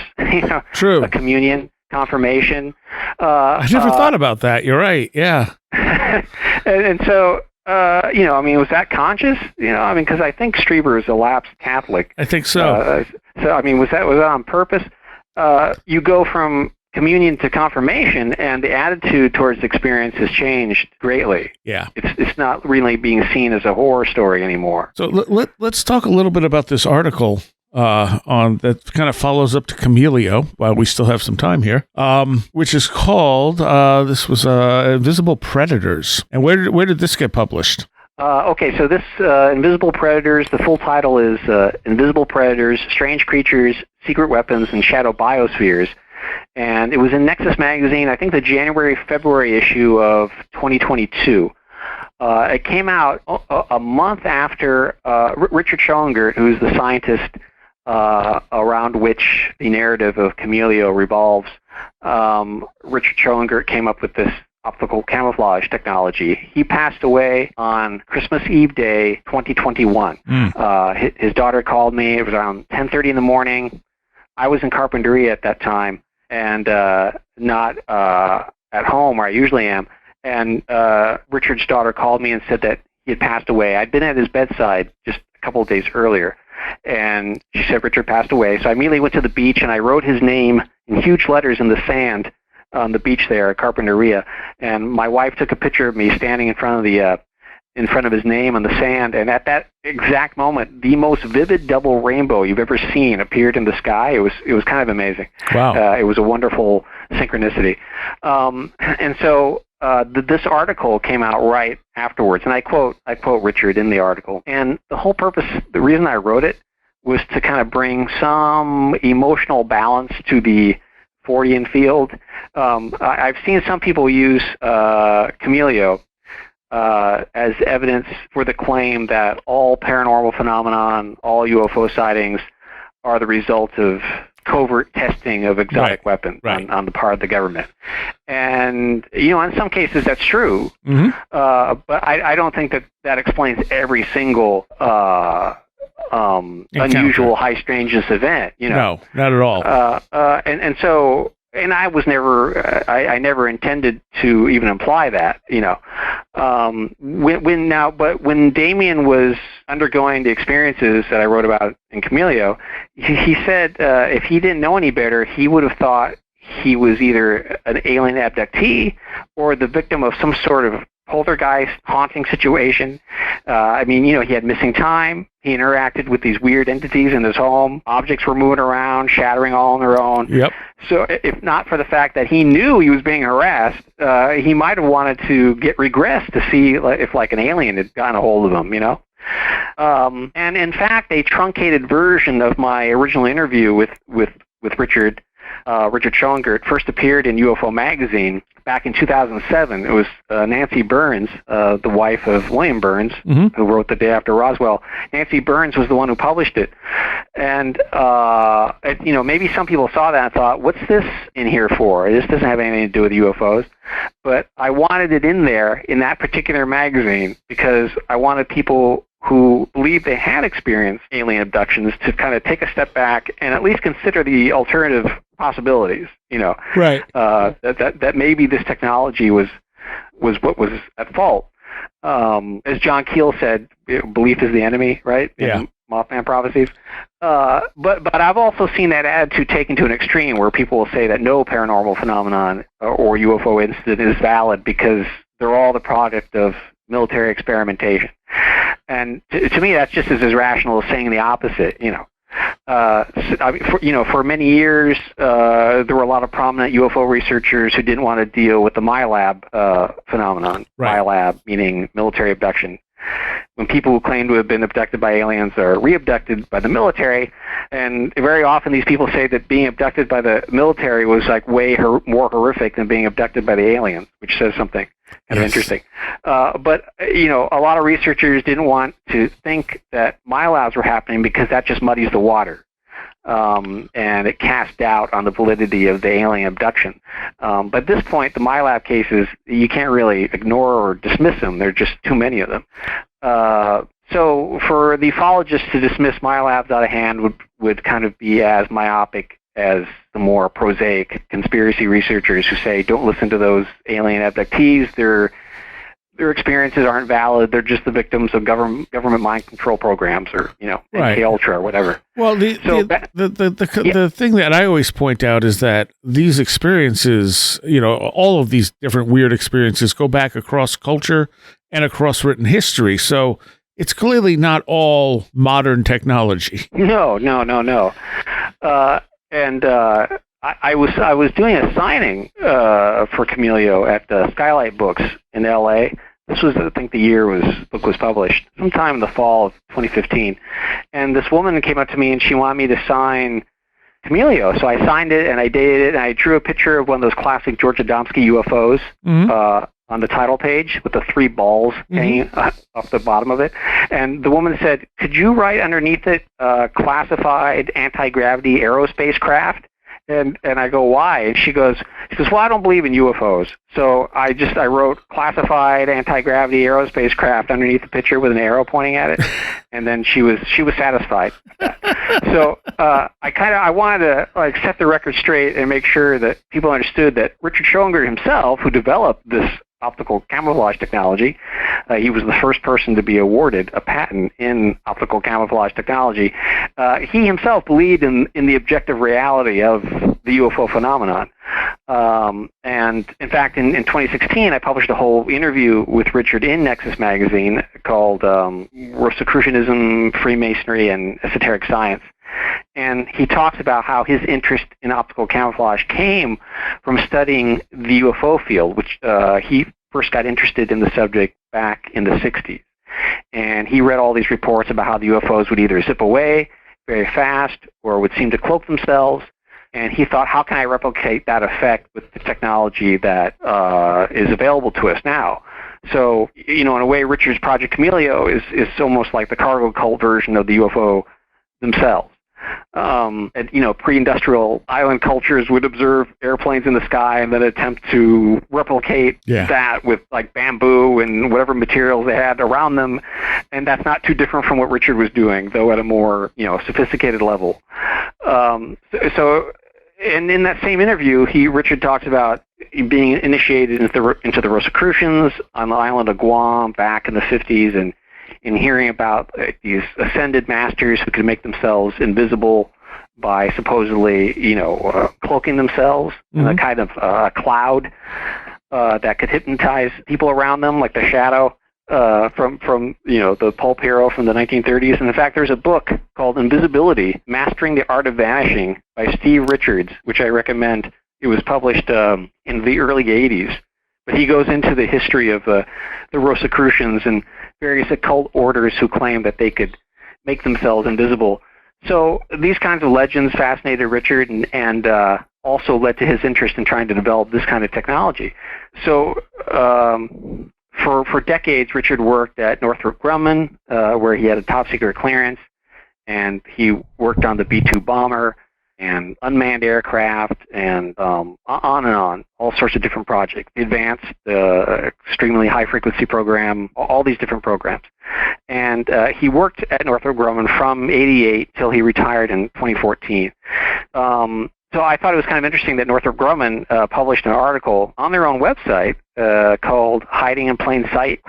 True. A communion, confirmation. I never thought about that. You're right. Yeah. and so. Was that conscious? Because I think Streiber is a lapsed Catholic. I think so. Was that on purpose? You go from communion to confirmation, and the attitude towards the experience has changed greatly. Yeah. It's not really being seen as a horror story anymore. So let's talk a little bit about this article on that kind of follows up to Chameleo while we still have some time here, which is called, this was Invisible Predators. And where did this get published? Okay, so this Invisible Predators, the full title is Invisible Predators, Strange Creatures, Secret Weapons, and Shadow Biospheres. And it was in Nexus Magazine, I think the January-February issue of 2022. It came out a month after Richard Schoengert, who's the scientist around which the narrative of Chameleo revolves. Richard Schoengert came up with this optical camouflage technology. He passed away on Christmas Eve Day, 2021. His daughter called me. It was around 10:30 in the morning. I was in Carpinteria at that time and not at home where I usually am. And Richard's daughter called me and said that he had passed away. I'd been at his bedside just a couple of days earlier. And she said Richard passed away. So I immediately went to the beach and I wrote his name in huge letters in the sand on the beach there at Carpinteria, and my wife took a picture of me standing in front of his name on the sand, and at that exact moment, the most vivid double rainbow you've ever seen appeared in the sky. It was kind of amazing. Wow! It was a wonderful synchronicity, and so this article came out right afterwards, and I quote Richard in the article, and the whole purpose, the reason I wrote it, was to kind of bring some emotional balance to the Fortean field. I've seen some people use Chameleo as evidence for the claim that all paranormal phenomenon, all UFO sightings, are the result of covert testing of exotic weapons on the part of the government. And, in some cases that's true, but I don't think that explains every single unusual high strangeness event. No, not at all. And I was never, I never intended to even imply that, when Damien was undergoing the experiences that I wrote about in Chameleo, he said if he didn't know any better, he would have thought he was either an alien abductee or the victim of some sort of poltergeist haunting situation. He had missing time. He interacted with these weird entities in his home. Objects were moving around, shattering all on their own. Yep. So if not for the fact that he knew he was being harassed, he might have wanted to get regressed to see if an alien had gotten a hold of him, And in fact, a truncated version of my original interview with Richard Schoengert first appeared in UFO Magazine back in 2007. It was Nancy Burns, the wife of William Burns, who wrote The Day After Roswell. Nancy Burns was the one who published it. And, maybe some people saw that and thought, what's this in here for? This doesn't have anything to do with UFOs. But I wanted it in there in that particular magazine because I wanted people who believed they had experienced alien abductions to kind of take a step back and at least consider the alternative possibilities, Right. That maybe this technology was what was at fault. As John Keel said, belief is the enemy, right? Yeah. In Mothman Prophecies. But I've also seen that attitude taken to an extreme where people will say that no paranormal phenomenon or UFO incident is valid because they're all the product of military experimentation. And to me, that's just as irrational as saying the opposite. For many years, there were a lot of prominent UFO researchers who didn't want to deal with the MILAB phenomenon. Right. MILAB meaning military abduction. When people who claim to have been abducted by aliens are re-abducted by the military, and very often these people say that being abducted by the military was way more horrific than being abducted by the aliens, which says something kind of interesting. But a lot of researchers didn't want to think that MILABs were happening because that just muddies the water. And it cast doubt on the validity of the alien abduction. But at this point, the MILAB cases, you can't really ignore or dismiss them. There are just too many of them. So for the ufologists to dismiss MILABs out of hand would kind of be as myopic as the more prosaic conspiracy researchers who say, don't listen to those alien abductees. Their experiences aren't valid. They're just the victims of government mind control programs, or right. MK-Ultra or whatever. Well, the thing that I always point out is that these experiences, all of these different weird experiences, go back across culture and across written history. So it's clearly not all modern technology. No. I was doing a signing for Chameleo at Skylight Books in L.A. This was, I think, the year book was published, sometime in the fall of 2015. And this woman came up to me and she wanted me to sign Chameleo. So I signed it and I dated it and I drew a picture of one of those classic George Adamski UFOs on the title page with the 3 balls hanging off the bottom of it. And the woman said, could you write underneath it classified anti-gravity aerospace craft? And I go, why? And she goes, well, I don't believe in UFOs. So I wrote classified anti-gravity aerospace craft underneath the picture with an arrow pointing at it. And then she was satisfied. So I wanted to set the record straight and make sure that people understood that Richard Schoengert himself, who developed this optical camouflage technology, he was the first person to be awarded a patent in optical camouflage technology. He himself believed in the objective reality of the UFO phenomenon. And in fact, in 2016, I published a whole interview with Richard in Nexus magazine called Rosicrucianism, Freemasonry, and Esoteric Science. And he talks about how his interest in optical camouflage came from studying the UFO field, which he first got interested in the subject back in the 60s. And he read all these reports about how the UFOs would either zip away very fast or would seem to cloak themselves. And he thought, how can I replicate that effect with the technology that is available to us now? So, in a way, Richard's Project Chameleo is almost like the cargo cult version of the UFO themselves. pre-industrial island cultures would observe airplanes in the sky and then attempt to replicate that with like bamboo and whatever materials they had around them. And that's not too different from what Richard was doing, though at a more, sophisticated level. And in that same interview, Richard talks about being initiated into the Rosicrucians on the island of Guam back in the 50s, and hearing about these ascended masters who could make themselves invisible by supposedly, cloaking themselves in a kind of cloud that could hypnotize people around them, like the shadow from the pulp hero from the 1930s. And in fact, there's a book called Invisibility: Mastering the Art of Vanishing by Steve Richards, which I recommend. It was published in the early 80s. But he goes into the history of the Rosicrucians and various occult orders who claim that they could make themselves invisible. So these kinds of legends fascinated Richard and also led to his interest in trying to develop this kind of technology. So for decades, Richard worked at Northrop Grumman, where he had a top-secret clearance, and he worked on the B-2 bomber and unmanned aircraft, and on and on, all sorts of different projects. The advanced, extremely high-frequency program, all these different programs. And he worked at Northrop Grumman from '88 till he retired in 2014. So I thought it was kind of interesting that Northrop Grumman published an article on their own website called "Hiding in Plain Sight?"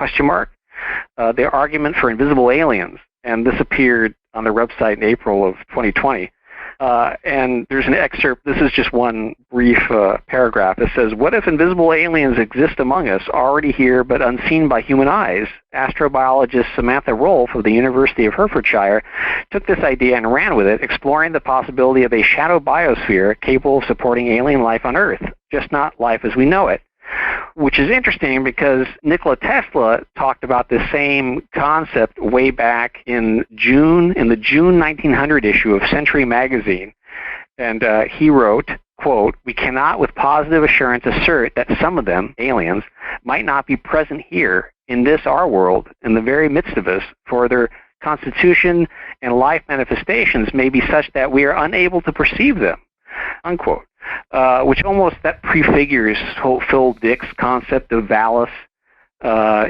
Their argument for invisible aliens, and this appeared on their website in April of 2020. And there's an excerpt. This is just one brief paragraph. It says, "What if invisible aliens exist among us, already here but unseen by human eyes? Astrobiologist Samantha Rolfe of the University of Hertfordshire took this idea and ran with it, exploring the possibility of a shadow biosphere capable of supporting alien life on Earth, just not life as we know it." Which is interesting because Nikola Tesla talked about this same concept way back in the June 1900 issue of Century magazine. And he wrote, quote, "We cannot with positive assurance assert that some of them, aliens, might not be present here in this our world, in the very midst of us, for their constitution and life manifestations may be such that we are unable to perceive them," unquote. Which almost that prefigures Phil Dick's concept of V.A.L.I.S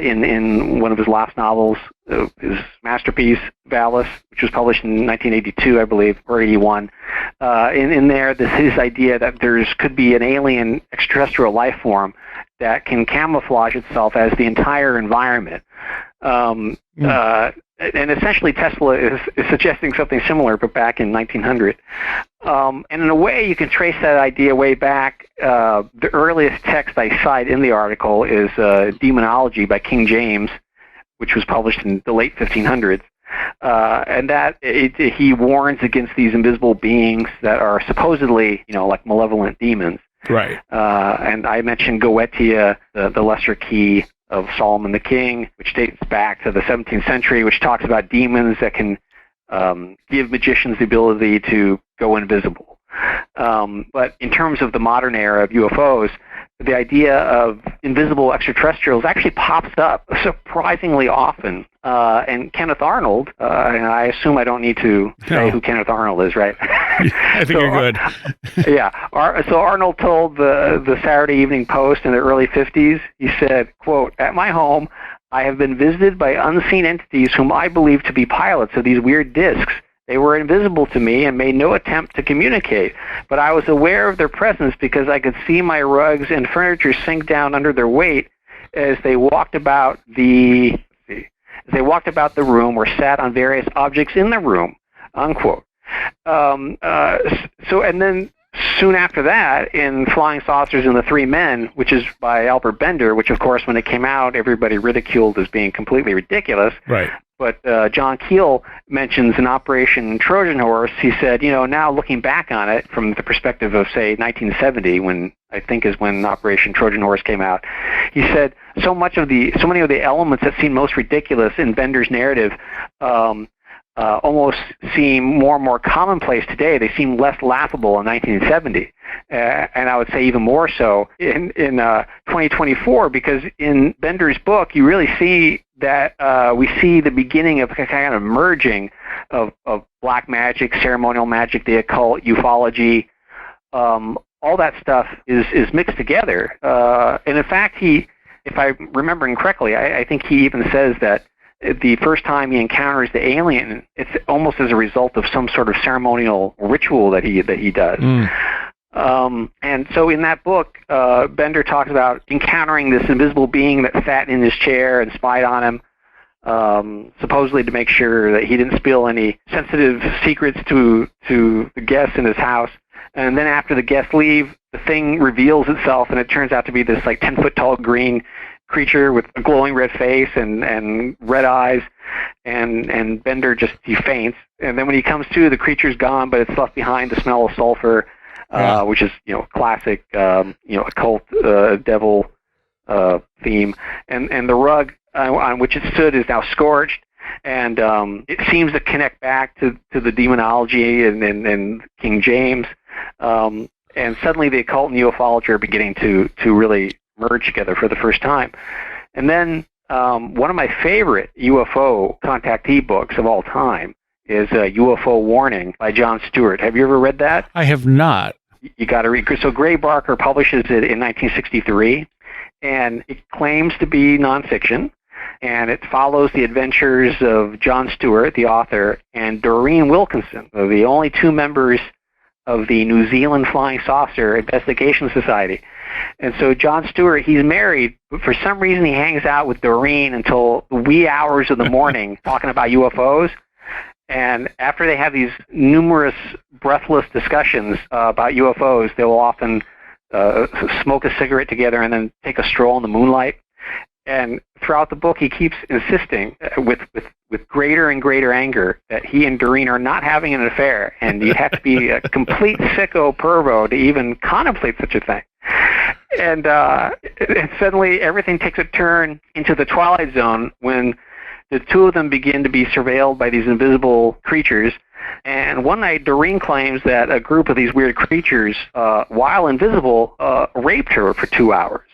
in one of his last novels, his masterpiece V.A.L.I.S, which was published in 1982, I believe, or 81. In there, his idea that could be an alien extraterrestrial life form that can camouflage itself as the entire environment. And essentially Tesla is suggesting something similar, but back in 1900. And in a way, you can trace that idea way back. The earliest text I cite in the article is Demonology by King James, which was published in the late 1500s. And that he warns against these invisible beings that are supposedly, like malevolent demons. Right. And I mentioned Goetia, the lesser key of Solomon the King, which dates back to the 17th century, which talks about demons that can give magicians the ability to go invisible. But in terms of the modern era of UFOs, the idea of invisible extraterrestrials actually pops up surprisingly often. And Kenneth Arnold, and I assume I don't need to say who Kenneth Arnold is, right? I think you're good. Yeah. So Arnold told the Saturday Evening Post in the early 50s, he said, quote, "At my home, I have been visited by unseen entities whom I believe to be pilots of these weird discs. They were invisible to me and made no attempt to communicate, but I was aware of their presence because I could see my rugs and furniture sink down under their weight as they walked about the room or sat on various objects in the room," unquote. And then soon after that, in Flying Saucers and the Three Men, which is by Albert Bender, which of course when it came out, everybody ridiculed as being completely ridiculous. Right. But John Keel mentions an Operation Trojan Horse. He said, now looking back on it from the perspective of, say, 1970, when I think is when Operation Trojan Horse came out, he said so many of the elements that seem most ridiculous in Bender's narrative almost seem more and more commonplace today. They seem less laughable in 1970. And I would say even more so in 2024, because in Bender's book, you really see that we see the beginning of kind of merging of black magic, ceremonial magic, the occult, ufology. All that stuff is mixed together. And in fact, if I'm remembering correctly, I think he even says that the first time he encounters the alien, it's almost as a result of some sort of ceremonial ritual that he does. And so in that book, Bender talks about encountering this invisible being that sat in his chair and spied on him, supposedly to make sure that he didn't spill any sensitive secrets to the guests in his house. And then after the guests leave, the thing reveals itself, and it turns out to be this like 10-foot tall green creature with a glowing red face and red eyes, and Bender he faints. And then when he comes to, the creature's gone, but it's left behind the smell of sulfur, which is classic occult devil theme. And the rug on which it stood is now scorched. And it seems to connect back to the demonology and King James. And suddenly the occult and ufology are beginning to really merge together for the first time. And then one of my favorite UFO contactee books of all time is UFO Warning by John Stuart. Have you ever read that? I have not. You got to read. So Gray Barker publishes it in 1963, and it claims to be nonfiction. And it follows the adventures of John Stuart, the author, and Doreen Wilkinson, the only two members of the New Zealand Flying Saucer Investigation Society. And so John Stuart, he's married, but for some reason he hangs out with Doreen until the wee hours of the morning talking about UFOs. And after they have these numerous breathless discussions about UFOs, they will often smoke a cigarette together and then take a stroll in the moonlight. And throughout the book, he keeps insisting with greater and greater anger that he and Doreen are not having an affair, and you have to be a complete sicko pervo to even contemplate such a thing. And suddenly everything takes a turn into the Twilight Zone when the two of them begin to be surveilled by these invisible creatures. And one night, Doreen claims that a group of these weird creatures, while invisible, raped her for 2 hours.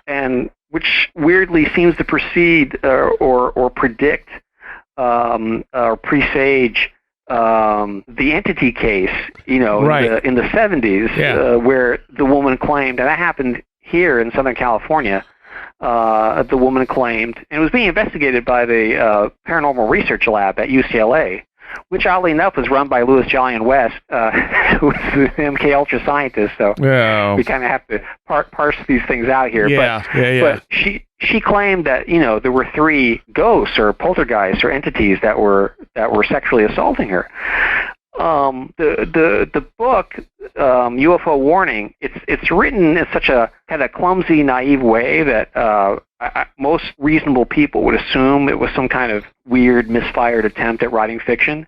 And which weirdly seems to precede or predict or presage the entity case, right, in the 70s, where the woman claimed, and that happened here in Southern California, the woman claimed, and it was being investigated by the Paranormal Research Lab at UCLA, which oddly enough was run by Louis Jolyon West, who was an MK Ultra scientist. So we kind of have to parse these things out here. But she claimed that there were 3 ghosts or poltergeists or entities that were sexually assaulting her. The book UFO Warning, it's written in such a kind of clumsy, naive way that most reasonable people would assume it was some kind of weird, misfired attempt at writing fiction.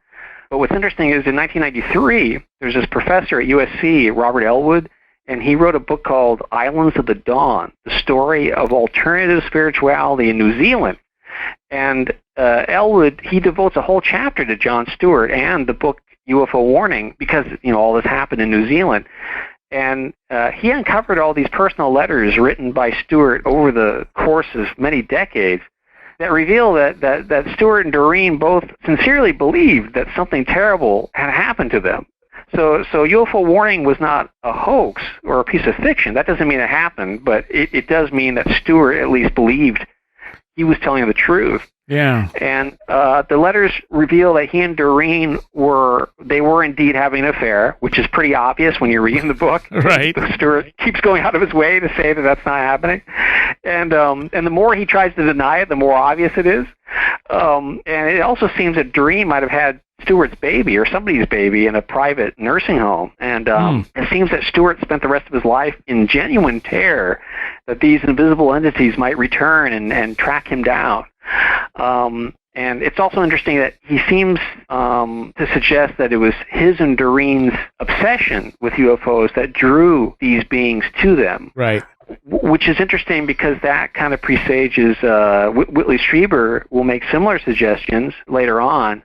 But what's interesting is in 1993, there's this professor at USC, Robert Elwood, and he wrote a book called Islands of the Dawn, the story of alternative spirituality in New Zealand. And Elwood, he devotes a whole chapter to John Stuart and the book UFO Warning because, all this happened in New Zealand. And he uncovered all these personal letters written by Stuart over the course of many decades that reveal that Stuart and Doreen both sincerely believed that something terrible had happened to them. So UFO Warning was not a hoax or a piece of fiction. That doesn't mean it happened, but it does mean that Stuart at least believed he was telling the truth. Yeah. And the letters reveal that he and Doreen were indeed having an affair, which is pretty obvious when you're reading the book. Right. Stuart keeps going out of his way to say that that's not happening. And the more he tries to deny it, the more obvious it is. And it also seems that Doreen might have had Stuart's baby or somebody's baby in a private nursing home. And it seems that Stuart spent the rest of his life in genuine terror that these invisible entities might return and track him down. And it's also interesting that he seems to suggest that it was his and Doreen's obsession with UFOs that drew these beings to them. Right. Which is interesting because that kind of presages Whitley Streiber will make similar suggestions later on.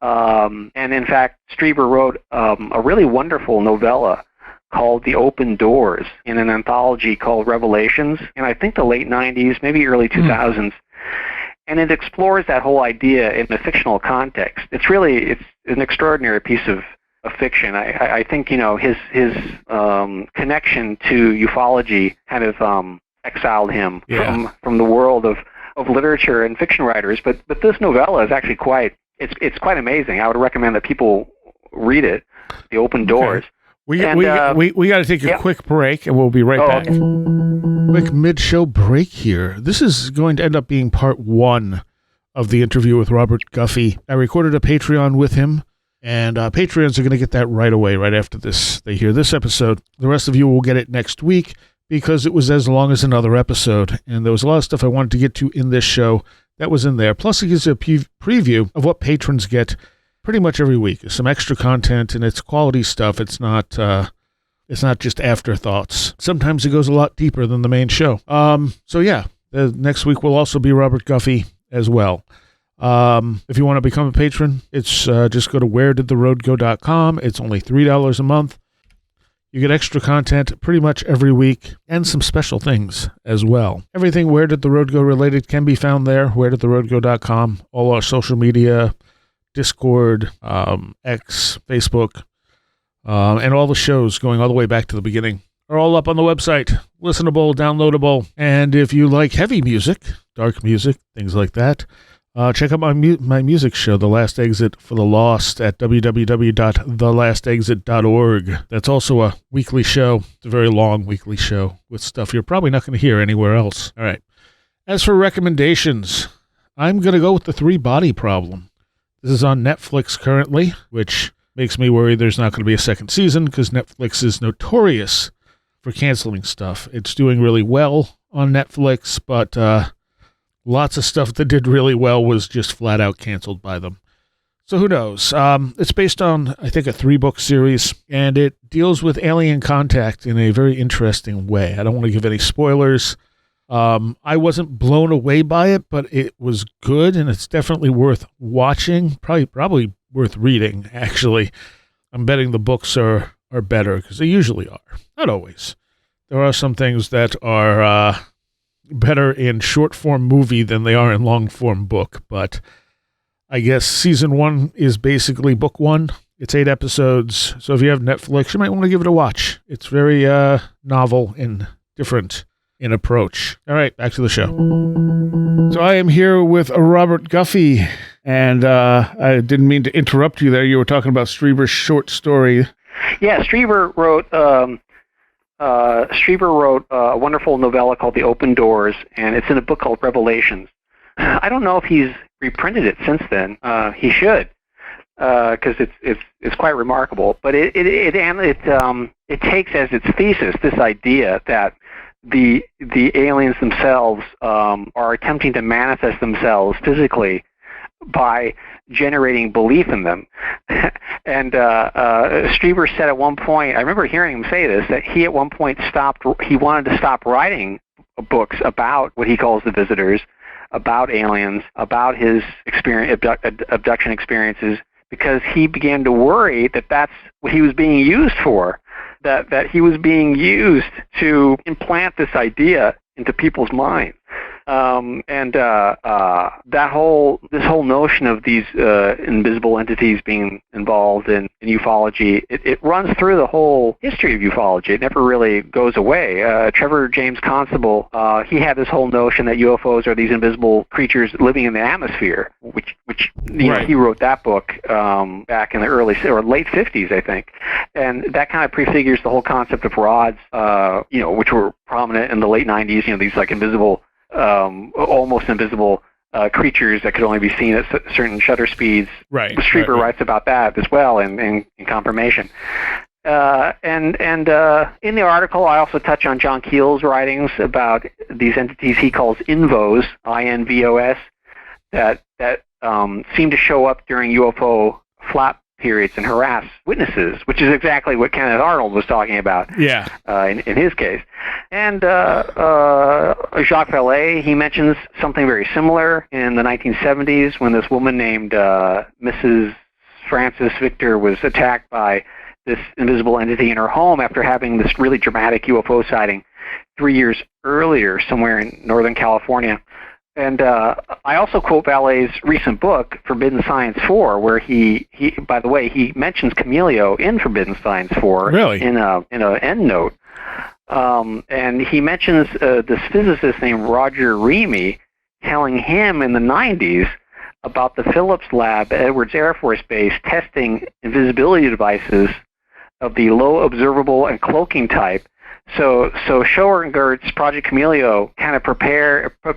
And in fact, Streiber wrote a really wonderful novella called The Open Doors in an anthology called Revelations in I think the late 90s, maybe early 2000s. and it explores that whole idea in a fictional context. It's an extraordinary piece of fiction. I think his connection to ufology kind of exiled him from the world of literature and fiction writers. But this novella is actually quite amazing. I would recommend that people read it. The Open Doors. Okay. We got to take a quick break, and we'll be right back. Okay. Quick mid-show break here. This is going to end up being part 1 of the interview with Robert Guffey. I recorded a Patreon with him, and Patreons are going to get that right away, right after they hear this episode. The rest of you will get it next week because it was as long as another episode, and there was a lot of stuff I wanted to get to in this show that was in there. Plus, it gives you a preview of what patrons get pretty much every week. Some extra content, and it's quality stuff. It's not just afterthoughts. Sometimes it goes a lot deeper than the main show. So yeah, next week will also be Robert Guffey as well. If you want to become a patron, it's just go to wheredidtheroadgo.com. It's only $3 a month. You get extra content pretty much every week and some special things as well. Everything Where Did the Road Go related can be found there, wheredidtheroadgo.com. All our social media, Discord, X, Facebook, and all the shows going all the way back to the beginning are all up on the website. Listenable, downloadable, and if you like heavy music, dark music, things like that, check out my music show, The Last Exit for the Lost, at www.thelastexit.org. That's also a weekly show. It's a very long weekly show with stuff you're probably not going to hear anywhere else. All right. As for recommendations, I'm going to go with The Three Body Problem. This is on Netflix currently, which makes me worry there's not going to be a second season because Netflix is notorious for canceling stuff. It's doing really well on Netflix, but lots of stuff that did really well was just flat out canceled by them. So who knows? It's based on, I think, a 3-book series, and it deals with alien contact in a very interesting way. I don't want to give any spoilers. I wasn't blown away by it, but it was good, and it's definitely worth watching. Probably worth reading, actually. I'm betting the books are better, because they usually are. Not always. There are some things that are better in short-form movie than they are in long-form book, but I guess season 1 is basically book 1. It's 8 episodes, so if you have Netflix, you might want to give it a watch. It's very novel and different in approach. All right, back to the show. So I am here with Robert Guffey, and I didn't mean to interrupt you there. You were talking about Streiber's short story. Yeah, Streiber wrote a wonderful novella called The Open Doors, and it's in a book called Revelations. I don't know if he's reprinted it since then. He should, because it's quite remarkable. But it takes as its thesis this idea that the aliens themselves are attempting to manifest themselves physically by generating belief in them. And Streiber said at one point, I remember hearing him say this, that he at one point he wanted to stop writing books about what he calls the visitors, about aliens, about his abduction experiences, because he began to worry that that's what he was being used for. That he was being used to implant this idea into people's minds. This whole notion of these invisible entities being involved in ufology, it runs through the whole history of ufology. It never really goes away. Trevor James Constable, he had this whole notion that UFOs are these invisible creatures living in the atmosphere, which right. He wrote that book back in the late 50s, I think, and that kind of prefigures the whole concept of rods, which were prominent in the late 90s. These like invisible. Almost invisible creatures that could only be seen at certain shutter speeds. Right. Streiber writes about that as well in Confirmation. And in the article, I also touch on John Keel's writings about these entities he calls INVOs, INVOS, that seem to show up during UFO flap periods and harass witnesses, which is exactly what Kenneth Arnold was talking about. Yeah. In his case. And Jacques Vallée, he mentions something very similar in the 1970s when this woman named Mrs. Francis Victor was attacked by this invisible entity in her home after having this really dramatic UFO sighting 3 years earlier somewhere in Northern California. And I also quote Valet's recent book, Forbidden Science 4, where he by the way, he mentions Chameleo in Forbidden Science 4 Really? in a endnote. And he mentions this physicist named Roger Remy telling him in the 90s about the Phillips lab at Edwards Air Force Base testing invisibility devices of the low observable and cloaking type. So Schoengert's Project Chameleo kind of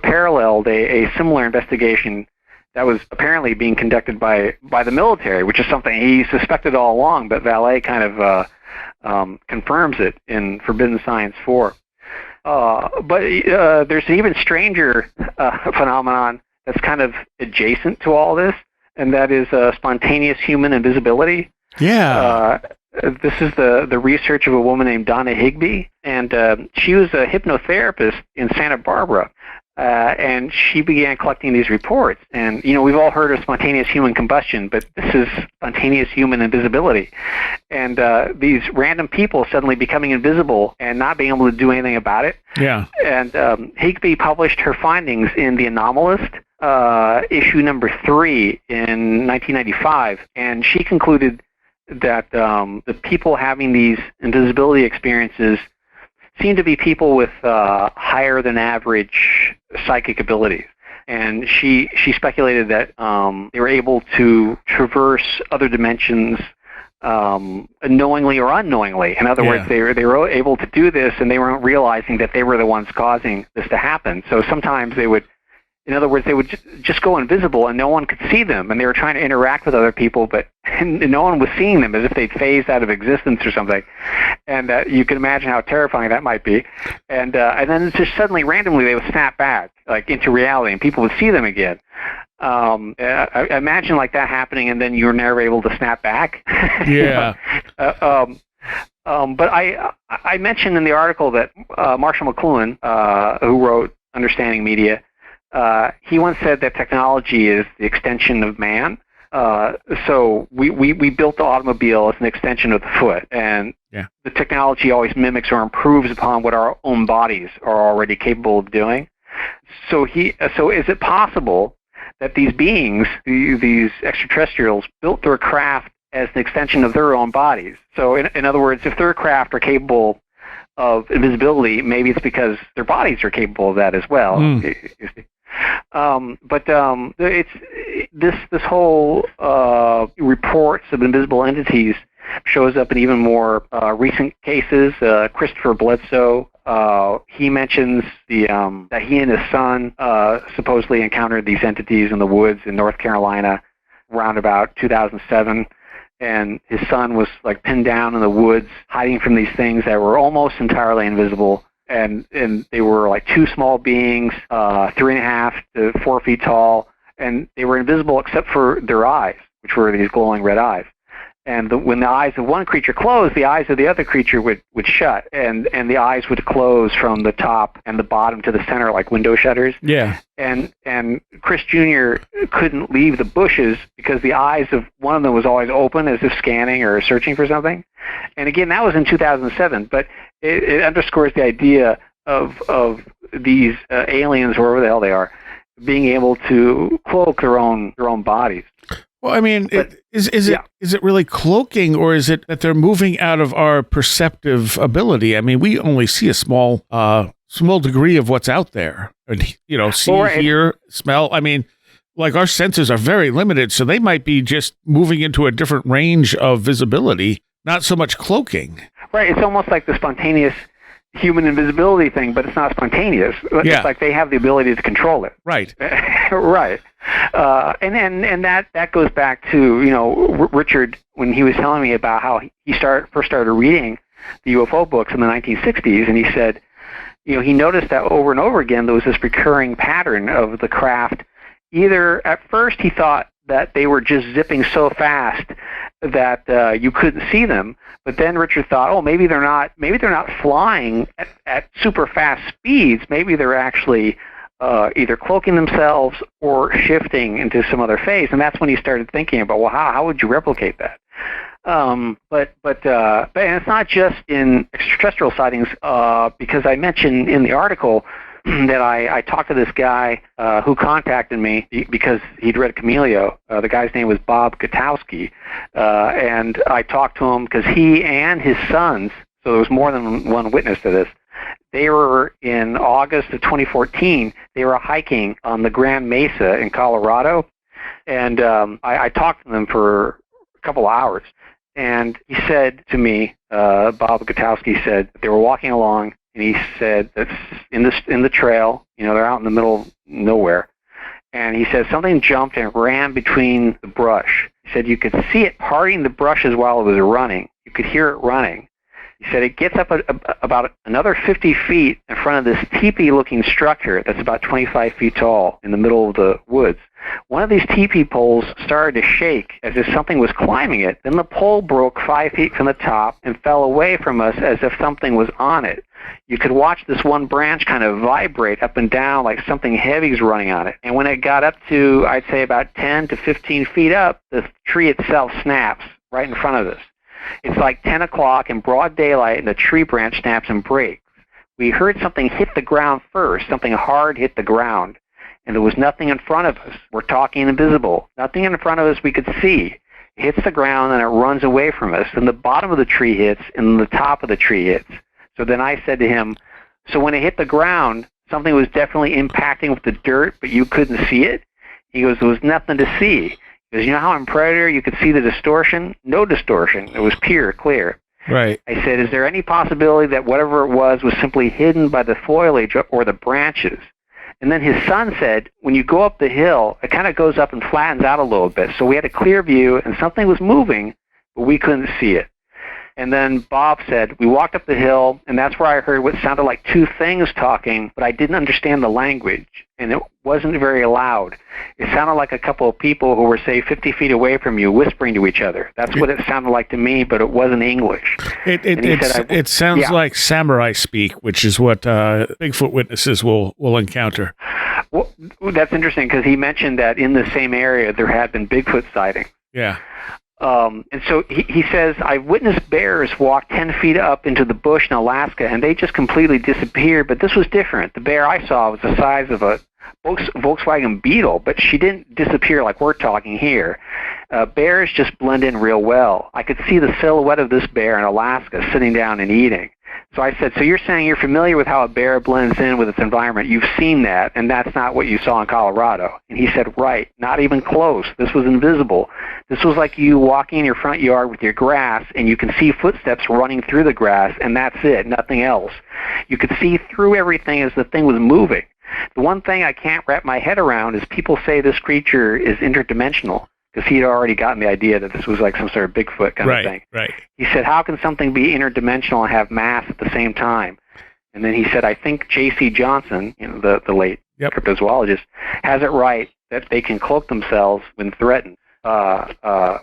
paralleled a similar investigation that was apparently being conducted by the military, which is something he suspected all along, but Valet kind of confirms it in Forbidden Science 4. But there's an even stranger phenomenon that's kind of adjacent to all this, and that is spontaneous human invisibility. Yeah. This is the research of a woman named Donna Higbee, and she was a hypnotherapist in Santa Barbara, and she began collecting these reports. And, we've all heard of spontaneous human combustion, but this is spontaneous human invisibility. And these random people suddenly becoming invisible and not being able to do anything about it. Yeah. And Higbee published her findings in The Anomalist, issue number 3 in 1995, and she concluded that the people having these invisibility experiences seem to be people with higher than average psychic abilities. And she speculated that they were able to traverse other dimensions knowingly or unknowingly. In other words, they were able to do this, and they weren't realizing that they were the ones causing this to happen. So sometimes they would just go invisible and no one could see them, and they were trying to interact with other people, but no one was seeing them, as if they'd phased out of existence or something. And you can imagine how terrifying that might be. And then just suddenly, randomly, they would snap back into reality, and people would see them again. I imagine like that happening, and then you're never able to snap back. Yeah. But I mentioned in the article that Marshall McLuhan, who wrote Understanding Media, he once said that technology is the extension of man. So we built the automobile as an extension of the foot, and the technology always mimics or improves upon what our own bodies are already capable of doing. So is it possible that these beings, these extraterrestrials, built their craft as an extension of their own bodies? So in other words, if their craft are capable of invisibility, maybe it's because their bodies are capable of that as well. But it's this whole reports of invisible entities shows up in even more recent cases. Christopher Bledsoe, he mentions that he and his son supposedly encountered these entities in the woods in North Carolina around about 2007. And his son was pinned down in the woods, hiding from these things that were almost entirely invisible. And they were two small beings, 3.5 to 4 feet tall, and they were invisible except for their eyes, which were these glowing red eyes. And when the eyes of one creature closed, the eyes of the other creature would shut, and the eyes would close from the top and the bottom to the center like window shutters. Yeah. And Chris Jr. couldn't leave the bushes because the eyes of one of them was always open, as if scanning or searching for something. And again, that was in 2007, but it underscores the idea of these aliens, wherever the hell they are, being able to cloak their own bodies. Well, I mean, is it really cloaking, or is it that they're moving out of our perceptive ability? I mean, we only see a small degree of what's out there, and see, hear, smell. I mean, our senses are very limited, so they might be just moving into a different range of visibility, not so much cloaking. Right. It's almost like the spontaneous human invisibility thing, but it's not spontaneous. Yeah. It's like they have the ability to control it. Right. Right. And that goes back to, Richard, when he was telling me about how he first started reading the UFO books in the 1960s, and he said, he noticed that over and over again there was this recurring pattern of the craft. Either at first he thought that they were just zipping so fast that you couldn't see them, but then Richard thought, oh, maybe they're not flying at super fast speeds. Maybe they're actually either cloaking themselves or shifting into some other phase. And that's when he started thinking about, well, how would you replicate that? But and it's not just in extraterrestrial sightings, because I mentioned in the article that I talked to this guy who contacted me because he'd read Chameleo. The guy's name was Bob Gutowski, and I talked to him because he and his sons, so there was more than one witness to this, they were in August of 2014, they were hiking on the Grand Mesa in Colorado, and I talked to them for a couple hours. And he said to me, Bob Gutowski said they were walking along, and he said that in the trail, they're out in the middle of nowhere, and he said something jumped and ran between the brush. He said you could see it parting the brushes while it was running. You could hear it running. He said it gets up about another 50 feet in front of this teepee-looking structure that's about 25 feet tall in the middle of the woods. One of these teepee poles started to shake as if something was climbing it. Then the pole broke 5 feet from the top and fell away from us as if something was on it. You could watch this one branch kind of vibrate up and down like something heavy's running on it. And when it got up to, I'd say, about 10 to 15 feet up, the tree itself snaps right in front of us. It's like 10 o'clock in broad daylight, and the tree branch snaps and breaks. We heard something hit the ground first. Something hard hit the ground, and there was nothing in front of us. We're talking invisible. Nothing in front of us we could see. It hits the ground, and it runs away from us. And the bottom of the tree hits, and the top of the tree hits. So then I said to him, so when it hit the ground, something was definitely impacting with the dirt, but you couldn't see it? He goes, there was nothing to see. Because you know how in Predator you could see the distortion? No distortion. It was pure, clear. Right. I said, is there any possibility that whatever it was simply hidden by the foliage or the branches? And then his son said, when you go up the hill, it kind of goes up and flattens out a little bit. So we had a clear view, and something was moving, but we couldn't see it. And then Bob said, we walked up the hill, and that's where I heard what sounded like two things talking, but I didn't understand the language, and it wasn't very loud. It sounded like a couple of people who were, say, 50 feet away from you whispering to each other. That's what it sounded like to me, but it wasn't English. It sounds like samurai speak, which is what Bigfoot witnesses will encounter. Well, that's interesting, because he mentioned that in the same area there had been Bigfoot sightings. Yeah. And so he says, I've witnessed bears walk 10 feet up into the bush in Alaska, and they just completely disappeared, but this was different. The bear I saw was the size of a Volkswagen Beetle, but she didn't disappear like we're talking here. Bears just blend in real well. I could see the silhouette of this bear in Alaska sitting down and eating. So I said, so you're saying you're familiar with how a bear blends in with its environment. You've seen that, and that's not what you saw in Colorado. And he said, right, not even close. This was invisible. This was like you walking in your front yard with your grass, and you can see footsteps running through the grass, and that's it, nothing else. You could see through everything as the thing was moving. The one thing I can't wrap my head around is people say this creature is interdimensional, because he had already gotten the idea that this was like some sort of Bigfoot kind of thing. Right. He said, how can something be interdimensional and have mass at the same time? And then he said, I think J.C. Johnson, the late cryptozoologist, has it right that they can cloak themselves when threatened,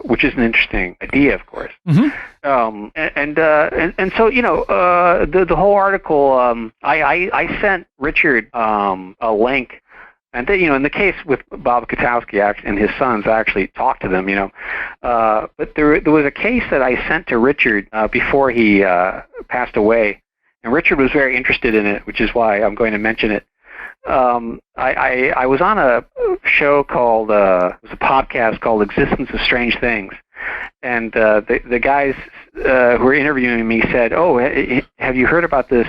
which is an interesting idea, of course. Mm-hmm. And so, the whole article, I sent Richard a link. And they, in the case with Bob Gutowski and his sons, I actually talked to them, But there was a case that I sent to Richard before he passed away, and Richard was very interested in it, which is why I'm going to mention it. I was on a show called, it was a podcast called Existence of Strange Things, and the guys who were interviewing me said, oh, have you heard about this,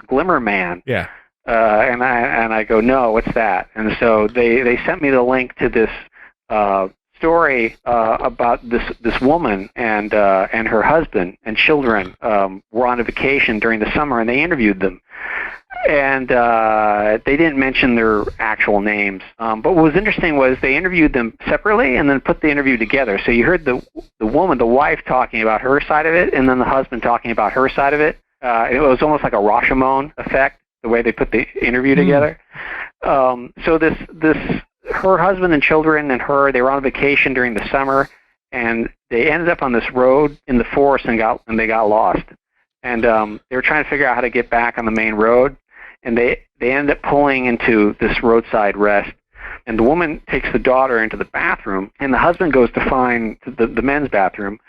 Glimmer Man? Yeah. And I go, no, what's that? And so they sent me the link to this story about this woman and her husband and children were on a vacation during the summer, and they interviewed them. And they didn't mention their actual names. But what was interesting was they interviewed them separately and then put the interview together. So you heard the woman, the wife, talking about her side of it, and then the husband talking about her side of it. It was almost like a Rashomon effect, the way they put the interview together. So this her husband and children and her, they were on vacation during the summer, and they ended up on this road in the forest and they got lost. And they were trying to figure out how to get back on the main road, and they ended up pulling into this roadside rest. And the woman takes the daughter into the bathroom, and the husband goes to find the men's bathroom.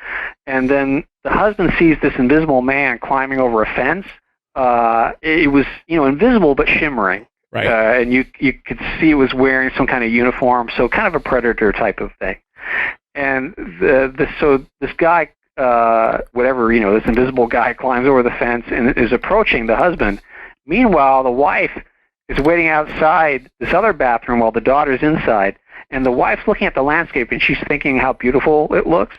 And then the husband sees this invisible man climbing over a fence. It was, invisible but shimmering. Right. And you could see it was wearing some kind of uniform, so kind of a predator type of thing. And so this guy, whatever, this invisible guy climbs over the fence and is approaching the husband. Meanwhile, the wife is waiting outside this other bathroom while the daughter's inside. And the wife's looking at the landscape, and she's thinking how beautiful it looks.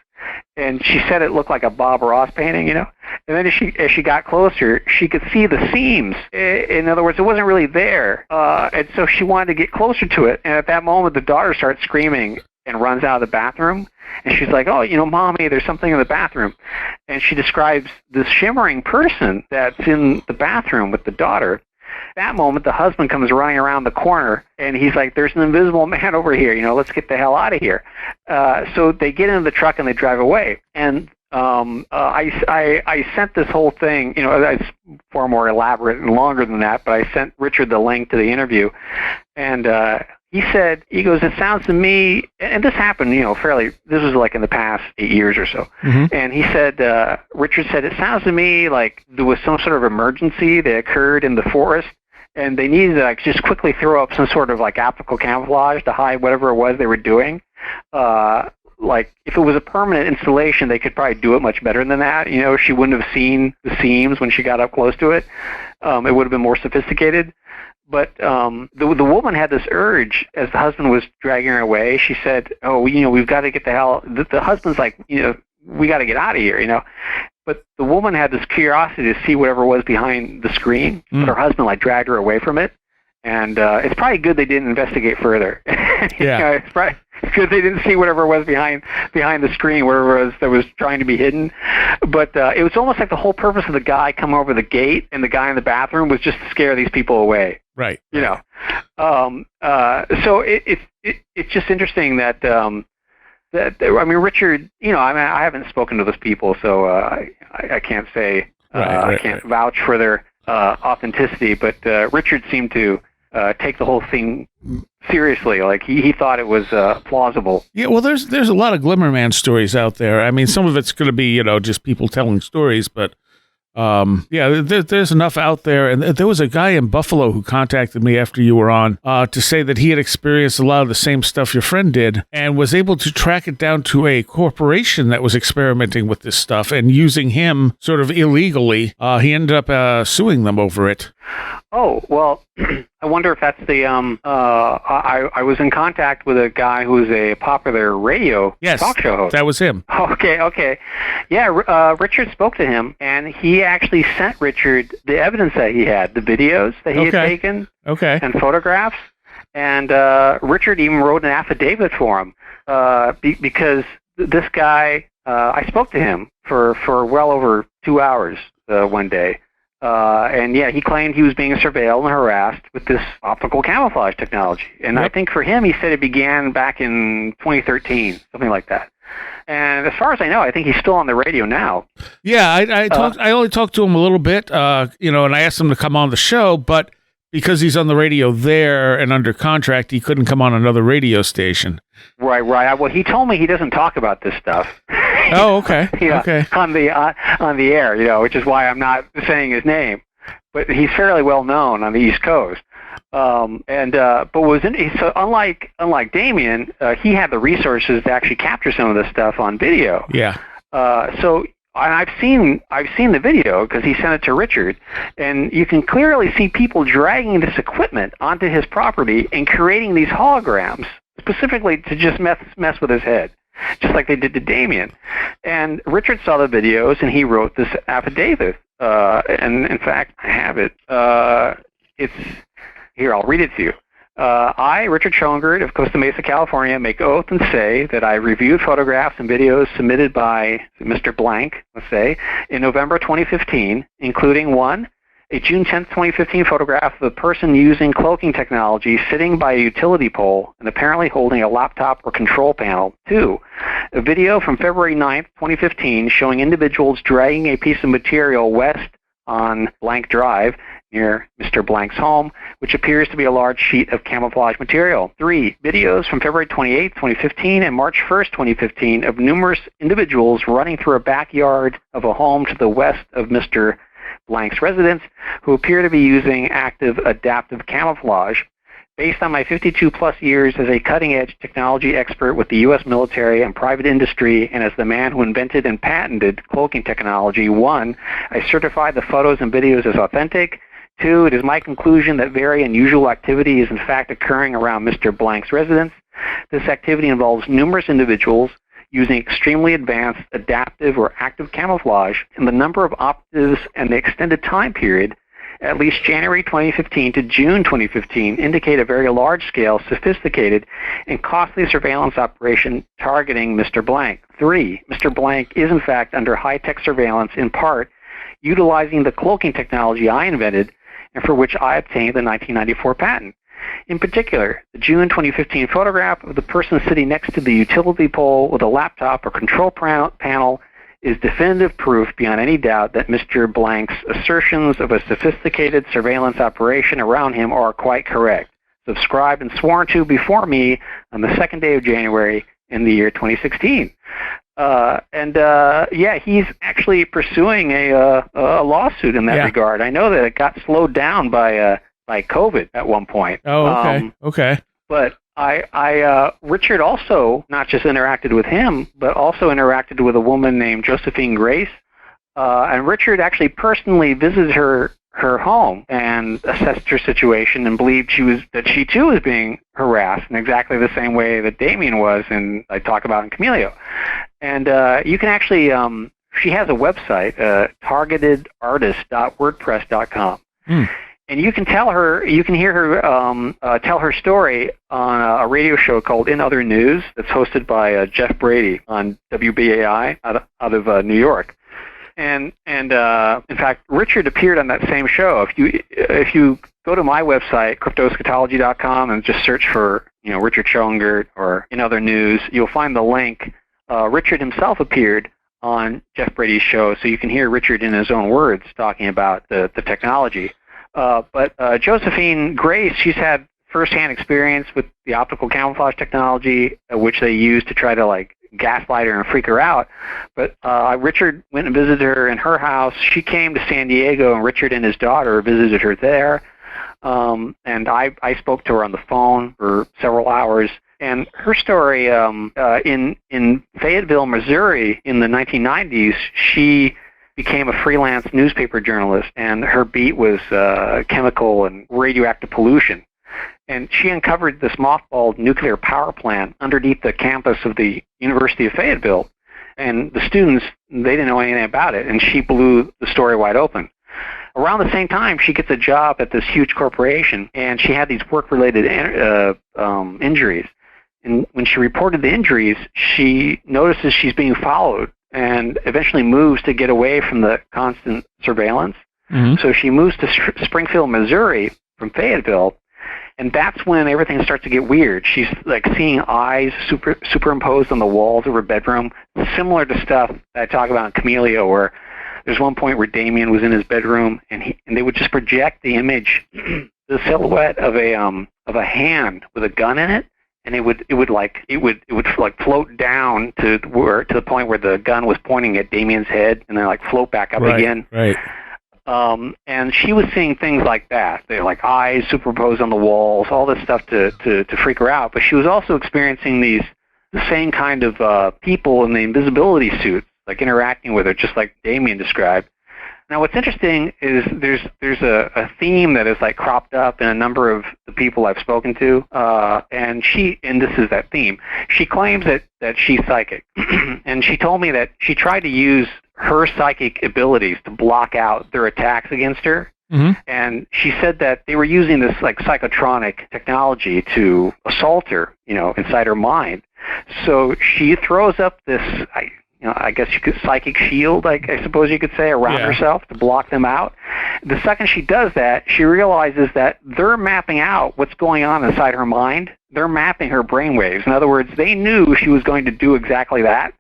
And she said it looked like a Bob Ross painting, And then as she got closer, she could see the seams. In other words, it wasn't really there. And so she wanted to get closer to it. And at that moment, the daughter starts screaming and runs out of the bathroom. And she's like, oh, Mommy, there's something in the bathroom. And she describes this shimmering person that's in the bathroom with the daughter. At that moment, the husband comes running around the corner, and he's like, there's an invisible man over here, let's get the hell out of here. So they get into the truck and they drive away. And I sent this whole thing, it's far more elaborate and longer than that, but I sent Richard the link to the interview. And he goes, it sounds to me, and this happened, this was like in the past 8 years or so. Mm-hmm. And he said, Richard said, it sounds to me like there was some sort of emergency that occurred in the forest, and they needed to just quickly throw up some sort of optical camouflage to hide whatever it was they were doing. If it was a permanent installation, they could probably do it much better than that. She wouldn't have seen the seams when she got up close to it. It would have been more sophisticated. But the woman had this urge as the husband was dragging her away. She said, oh, we've got to get the hell. The husband's like, we got to get out of here, But the woman had this curiosity to see whatever was behind the screen. But her husband dragged her away from it. And it's probably good they didn't investigate further. Yeah. It's probably good they didn't see whatever was behind the screen, whatever it was that was trying to be hidden. But it was almost like the whole purpose of the guy coming over the gate and the guy in the bathroom was just to scare these people away. Right. So it's just interesting that Richard, I haven't spoken to those people, so I can't say I can't vouch for their authenticity, but Richard seemed to take the whole thing seriously. He thought it was plausible. Yeah, well, there's a lot of Glimmer Man stories out there. Some of it's going to be just people telling stories, but there's enough out there. And there was a guy in Buffalo who contacted me after you were on to say that he had experienced a lot of the same stuff your friend did and was able to track it down to a corporation that was experimenting with this stuff and using him sort of illegally. He ended up suing them over it. Oh, well, I wonder if that's the, I was in contact with a guy who's a popular radio talk show host. That was him. Okay. Yeah, Richard spoke to him, and he actually sent Richard the evidence that he had, the videos that he had taken and photographs. And Richard even wrote an affidavit for him because this guy, I spoke to him for well over 2 hours one day. And he claimed he was being surveilled and harassed with this optical camouflage technology. And I think for him, he said it began back in 2013, something like that. And as far as I know, I think he's still on the radio now. Yeah, I only talked to him a little bit, and I asked him to come on the show, but because he's on the radio there and under contract, he couldn't come on another radio station. Right. Well, he told me he doesn't talk about this stuff. Oh, okay. Okay. On the air, which is why I'm not saying his name, but he's fairly well known on the East Coast. So unlike Damien, he had the resources to actually capture some of this stuff on video. Yeah. So I've seen the video because he sent it to Richard, and you can clearly see people dragging this equipment onto his property and creating these holograms specifically to just mess with his head, just like they did to Damien. And Richard saw the videos, and he wrote this affidavit. And in fact, I have it. It's here. I'll read it to you. I, Richard Schoengert of Costa Mesa, California, make oath and say that I reviewed photographs and videos submitted by Mr. Blank, let's say, in November 2015, including 1, a June 10, 2015 photograph of a person using cloaking technology sitting by a utility pole and apparently holding a laptop or control panel. 2, a video from February 9, 2015 showing individuals dragging a piece of material west on Blank Drive near Mr. Blank's home, which appears to be a large sheet of camouflage material. 3, videos from February 28, 2015 and March 1, 2015 of numerous individuals running through a backyard of a home to the west of Mr. Blank's residence who appear to be using active adaptive camouflage. Based on my 52-plus years as a cutting-edge technology expert with the U.S. military and private industry, and as the man who invented and patented cloaking technology, 1, I certify the photos and videos as authentic. 2, it is my conclusion that very unusual activity is in fact occurring around Mr. Blank's residence. This activity involves numerous individuals using extremely advanced adaptive or active camouflage, and the number of operatives and the extended time period, at least January 2015 to June 2015, indicate a very large-scale, sophisticated, and costly surveillance operation targeting Mr. Blank. 3, Mr. Blank is in fact under high-tech surveillance, in part utilizing the cloaking technology I invented and for which I obtained the 1994 patent. In particular, the June 2015 photograph of the person sitting next to the utility pole with a laptop or control panel is definitive proof beyond any doubt that Mr. Blank's assertions of a sophisticated surveillance operation around him are quite correct. Subscribed and sworn to before me on the 2nd day of January in the year 2016. He's actually pursuing a lawsuit in that regard. I know that it got slowed down by COVID at one point. Oh, okay. Okay. But Richard also not just interacted with him, but also interacted with a woman named Josephine Grace. And Richard actually personally visited her home and assessed her situation and believed that she too was being harassed in exactly the same way that Damien was, and I talk about in Chameleo. And you can actually, she has a website, targetedartist.wordpress.com. And you can hear her tell her story on a radio show called In Other News that's hosted by Jeff Brady on WBAI out of New York. And in fact, Richard appeared on that same show. If you go to my website, cryptoeschatology.com, and just search for Richard Schoengert or In Other News, you'll find the link. Richard himself appeared on Jeff Brady's show, so you can hear Richard in his own words talking about the technology. But Josephine Grace, she's had firsthand experience with the optical camouflage technology, which they use to try to gaslight her and freak her out. But Richard went and visited her in her house. She came to San Diego, and Richard and his daughter visited her there. And I spoke to her on the phone for several hours. And her story, in Fayetteville, Missouri, in the 1990s, she became a freelance newspaper journalist, and her beat was chemical and radioactive pollution. And she uncovered this mothballed nuclear power plant underneath the campus of the University of Fayetteville. And the students, they didn't know anything about it, and she blew the story wide open. Around the same time, she gets a job at this huge corporation, and she had these work-related injuries. And when she reported the injuries, she notices she's being followed and eventually moves to get away from the constant surveillance. Mm-hmm. So she moves to Springfield, Missouri from Fayetteville, and that's when everything starts to get weird. She's seeing eyes superimposed on the walls of her bedroom, similar to stuff that I talk about in Chameleo, where there's one point where Damien was in his bedroom, and they would just project the image, the silhouette of a hand with a gun in it, and it would float down to the point where the gun was pointing at Damien's head, and then float back up again. Right. And she was seeing things like that. They're eyes superimposed on the walls, all this stuff to freak her out. But she was also experiencing the same kind of people in the invisibility suits, interacting with her, just like Damien described. Now, what's interesting is there's a theme that is cropped up in a number of the people I've spoken to, and this is that theme. She claims that she's psychic, and she told me that she tried to use her psychic abilities to block out their attacks against her. Mm-hmm. And she said that they were using this psychotronic technology to assault her, inside her mind. So she throws up this, I guess you could psychic shield, I suppose you could say, around herself to block them out. The second she does that, she realizes that they're mapping out what's going on inside her mind. They're mapping her brainwaves. In other words, they knew she was going to do exactly that,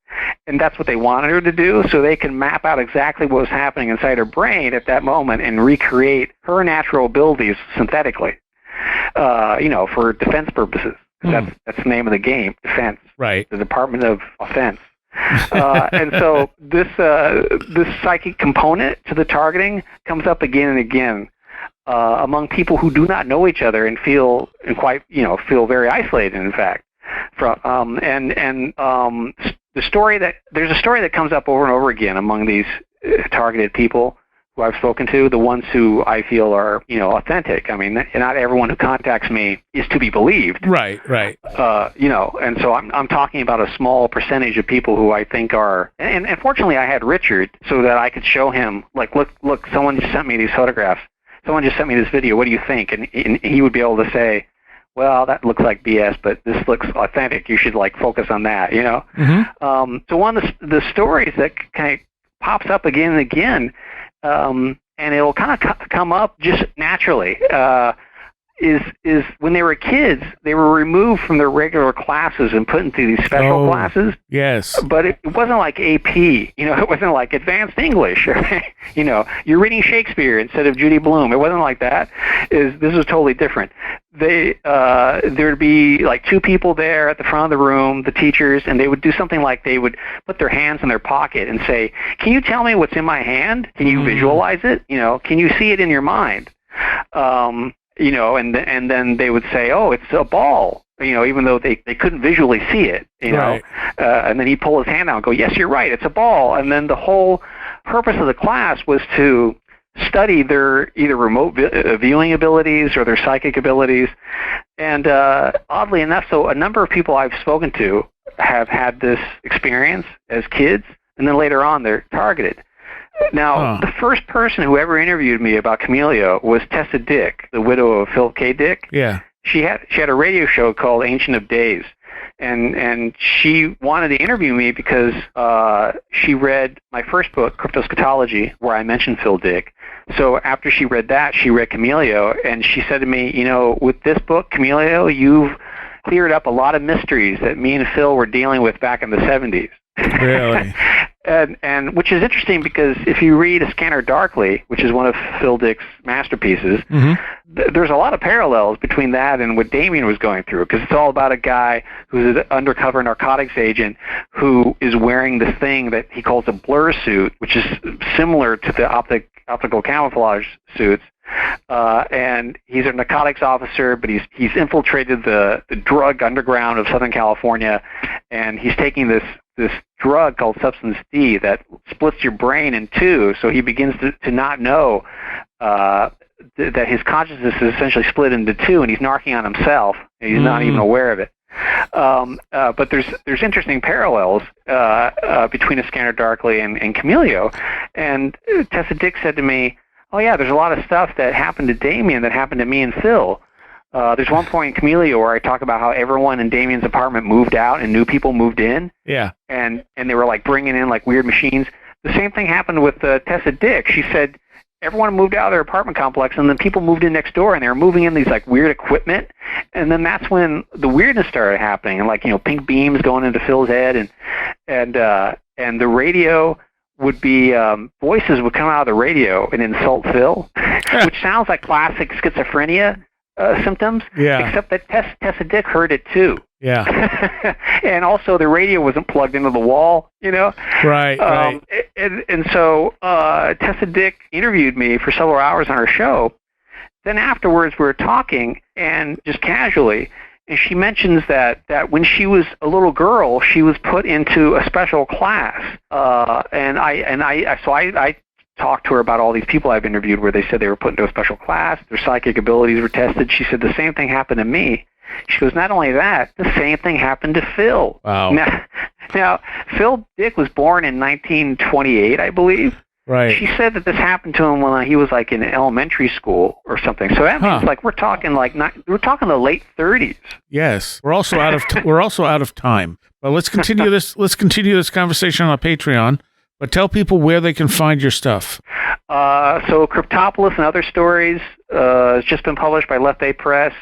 and that's what they wanted her to do, so they can map out exactly what was happening inside her brain at that moment and recreate her natural abilities synthetically, for defense purposes. That's the name of the game, defense. Right. The Department of Offense. And so this psychic component to the targeting comes up again and again among people who do not know each other and feel very isolated. In fact, there's a story that comes up over and over again among these targeted people who I've spoken to, the ones who I feel are, authentic. I mean, not everyone who contacts me is to be believed. Right. And so I'm talking about a small percentage of people who I think are, and fortunately I had Richard so that I could show him, like, look, someone just sent me these photographs. Someone just sent me this video. What do you think? And he would be able to say, well, that looks like BS, but this looks authentic. You should, focus on that, Mm-hmm. So one of the stories that kind of pops up again and again, and it'll kind of come up just naturally, is when they were kids, they were removed from their regular classes and put into these special classes. Yes. But it wasn't like AP, it wasn't like advanced English. You're reading Shakespeare instead of Judy Blume. It wasn't like that. This was totally different. There'd be like two people there at the front of the room, the teachers, and they would do something like they would put their hands in their pocket and say, "Can you tell me what's in my hand? Can you visualize it? Can you see it in your mind?" And then they would say, "Oh, it's a ball," even though they couldn't visually see it, Right. And then he'd pull his hand out and go, "Yes, you're right, it's a ball." And then the whole purpose of the class was to study their either remote viewing abilities or their psychic abilities. And oddly enough, so a number of people I've spoken to have had this experience as kids, and then later on they're targeted. Now, the first person who ever interviewed me about Chameleo was Tessa Dick, the widow of Philip K. Dick. Yeah. She had a radio show called Ancient of Days, and she wanted to interview me because she read my first book, Cryptoschatology, where I mentioned Phil Dick. So after she read that, she read Chameleo, and she said to me, with this book, Chameleo, you've cleared up a lot of mysteries that me and Phil were dealing with back in the 70s. Really? And which is interesting because if you read A Scanner Darkly, which is one of Phil Dick's masterpieces, there's a lot of parallels between that and what Damien was going through, because it's all about a guy who's an undercover narcotics agent who is wearing this thing that he calls a blur suit, which is similar to the optical camouflage suits. And he's a narcotics officer, but he's infiltrated the drug underground of Southern California, and he's taking this drug called Substance D that splits your brain in two, so he begins to not know that his consciousness is essentially split into two, and he's narking on himself, and he's not even aware of it. But there's interesting parallels between A Scanner Darkly and Chameleo. And Tessa Dick said to me, "Oh yeah, there's a lot of stuff that happened to Damien that happened to me and Phil." There's one point in Chameleo where I talk about how everyone in Damien's apartment moved out and new people moved in. Yeah. And they were like bringing in like weird machines. The same thing happened with Tessa Dick. She said everyone moved out of their apartment complex, and then people moved in next door, and they were moving in these like weird equipment. And then that's when the weirdness started happening, and like pink beams going into Phil's head, and the radio would be voices would come out of the radio and insult Phil, which sounds like classic schizophrenia symptoms. Yeah. Except that Tessa Dick heard it too. Yeah. And also the radio wasn't plugged into the wall, Right. Right. And so Tessa Dick interviewed me for several hours on her show. Then afterwards we were talking, and just casually, and she mentions that when she was a little girl, she was put into a special class. And I talked to her about all these people I've interviewed where they said they were put into a special class, their psychic abilities were tested. She said the same thing happened to me. She goes, not only that, the same thing happened to Phil. Wow. Now Phil Dick was born in 1928, I believe. Right. She said that this happened to him when he was like in elementary school or something. So that means like we're talking the late 30s. Yes. We're also out of time. But let's continue this. Let's continue this conversation on Patreon. But tell people where they can find your stuff. So Cryptopolis and Other Stories has just been published by Left Day Press.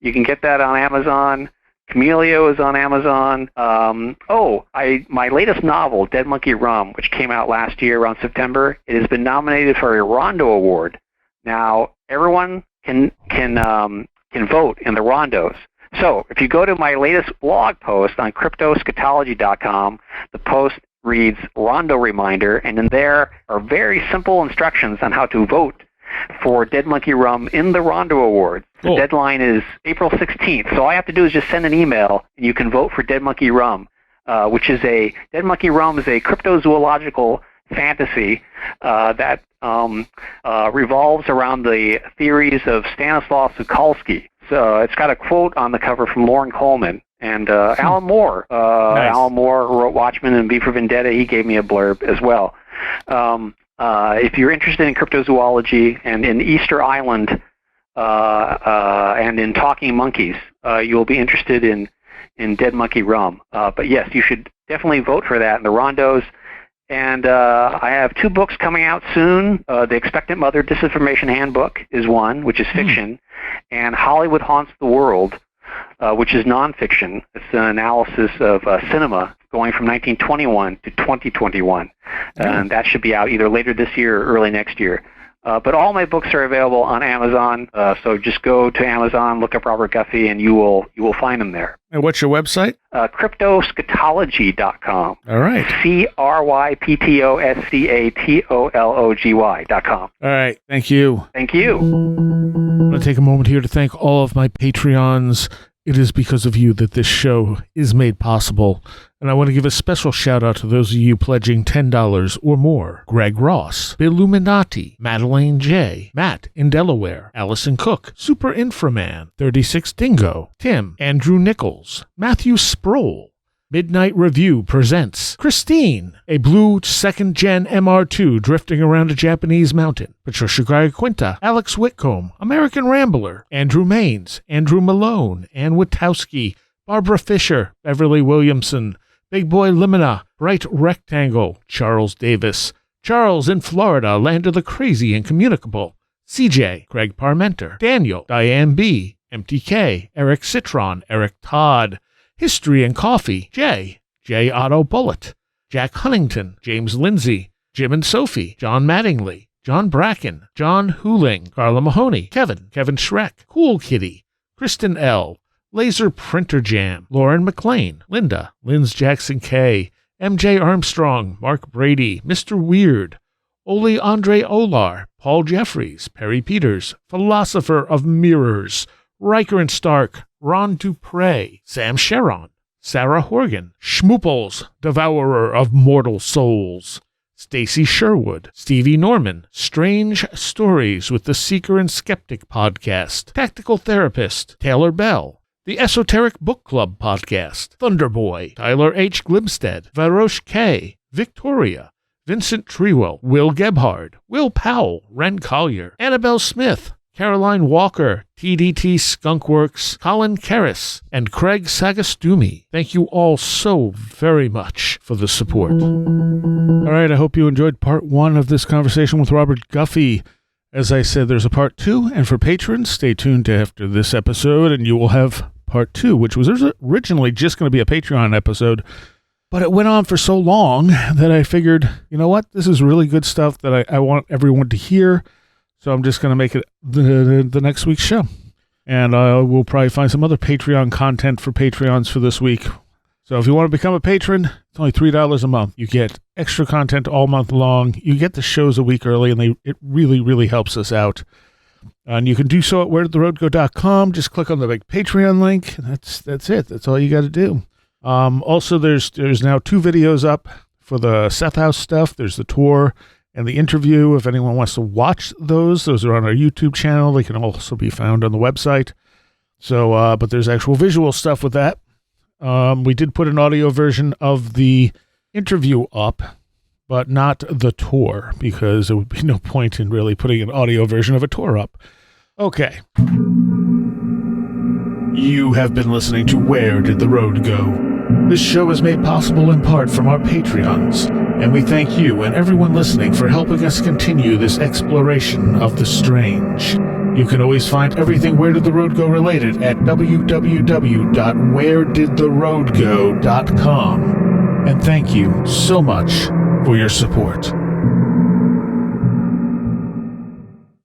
You can get that on Amazon. Chameleo is on Amazon. My latest novel, Dead Monkey Rum, which came out last year around September, it has been nominated for a Rondo Award. Now, everyone can vote in the Rondos. So if you go to my latest blog post on cryptoschatology.com, the post reads Rondo Reminder, and in there are very simple instructions on how to vote for Dead Monkey Rum in the Rondo Awards. The deadline is April 16th, so all I have to do is just send an email, and you can vote for Dead Monkey Rum, which is Dead Monkey Rum is a cryptozoological fantasy that revolves around the theories of Stanislaw Sukalski. So it's got a quote on the cover from Lauren Coleman. And Alan Moore. Nice. Alan Moore wrote Watchmen and V for Vendetta. He gave me a blurb as well. If you're interested in cryptozoology and in Easter Island and in talking monkeys, you'll be interested in Dead Monkey Rum. But yes, you should definitely vote for that in the Rondos. And I have 2 books coming out soon. The Expectant Mother Disinformation Handbook is one, which is fiction, and Hollywood Haunts the World, which is nonfiction. It's an analysis of cinema going from 1921 to 2021. And that should be out either later this year or early next year. But all my books are available on Amazon, so just go to Amazon, look up Robert Guffey, and you will find them there. And what's your website? Cryptoschatology.com. All right. CryptoScatology.com. All right. Thank you. Thank you. I'm going to take a moment here to thank all of my Patreons. It is because of you that this show is made possible. And I want to give a special shout out to those of you pledging $10 or more. Greg Ross, Illuminati, Madeleine J, Matt in Delaware, Allison Cook, Super Inframan, 36 Dingo, Tim, Andrew Nichols, Matthew Sproul, Midnight Review presents Christine, a blue second-gen MR2 drifting around a Japanese mountain. Patricia Quinta, Alex Whitcomb, American Rambler, Andrew Maines, Andrew Malone, Ann Witowski, Barbara Fisher, Beverly Williamson, Big Boy Limina, Bright Rectangle, Charles Davis, Charles in Florida, Land of the Crazy and Communicable, CJ, Greg Parmenter, Daniel, Diane B, MTK, Eric Citron, Eric Todd, History and Coffee, J Otto Bullitt, Jack Huntington, James Lindsay, Jim and Sophie, John Mattingly, John Bracken, John Hooling, Carla Mahoney, Kevin Schreck, Cool Kitty, Kristen L, Laser Printer Jam, Lauren McLean, Linda, Linz Jackson K, MJ Armstrong, Mark Brady, Mr. Weird, Oli Andre Olar, Paul Jeffries, Perry Peters, Philosopher of Mirrors, Riker and Stark, Ron Dupre, Sam Sharon, Sarah Horgan, Schmooples, Devourer of Mortal Souls, Stacy Sherwood, Stevie Norman, Strange Stories with the Seeker and Skeptic podcast, Tactical Therapist, Taylor Bell, the Esoteric Book Club podcast, Thunderboy, Tyler H. Glimstead, Varosh K., Victoria, Vincent Trewell, Will Gebhard, Will Powell, Ren Collier, Annabelle Smith, Caroline Walker, TDT Skunkworks, Colin Karras, and Craig Sagastumi. Thank you all so very much for the support. All right, I hope you enjoyed part 1 of this conversation with Robert Guffey. As I said, there's a part 2, and for patrons, stay tuned to after this episode, and you will have part 2, which was originally just going to be a Patreon episode, but it went on for so long that I figured, you know what, this is really good stuff that I want everyone to hear. So I'm just going to make it the next week's show. And we'll probably find some other Patreon content for Patreons for this week. So if you want to become a patron, it's only $3 a month. You get extra content all month long. You get the shows a week early, and it really, really helps us out. And you can do so at wheredidtheroadgo.com. Just click on the big Patreon link. That's it. That's all you got to do. Also, there's now 2 videos up for the Seth House stuff. There's the tour and the interview. If anyone wants to watch those are on our YouTube channel. They can also be found on the website. So, but there's actual visual stuff with that. We did put an audio version of the interview up, but not the tour, because there would be no point in really putting an audio version of a tour up. Okay. You have been listening to Where Did the Road Go? This show is made possible in part from our Patreons, and we thank you and everyone listening for helping us continue this exploration of the strange. You can always find everything Where Did the Road Go related at www.wheredidtheroadgo.com. And thank you so much for your support.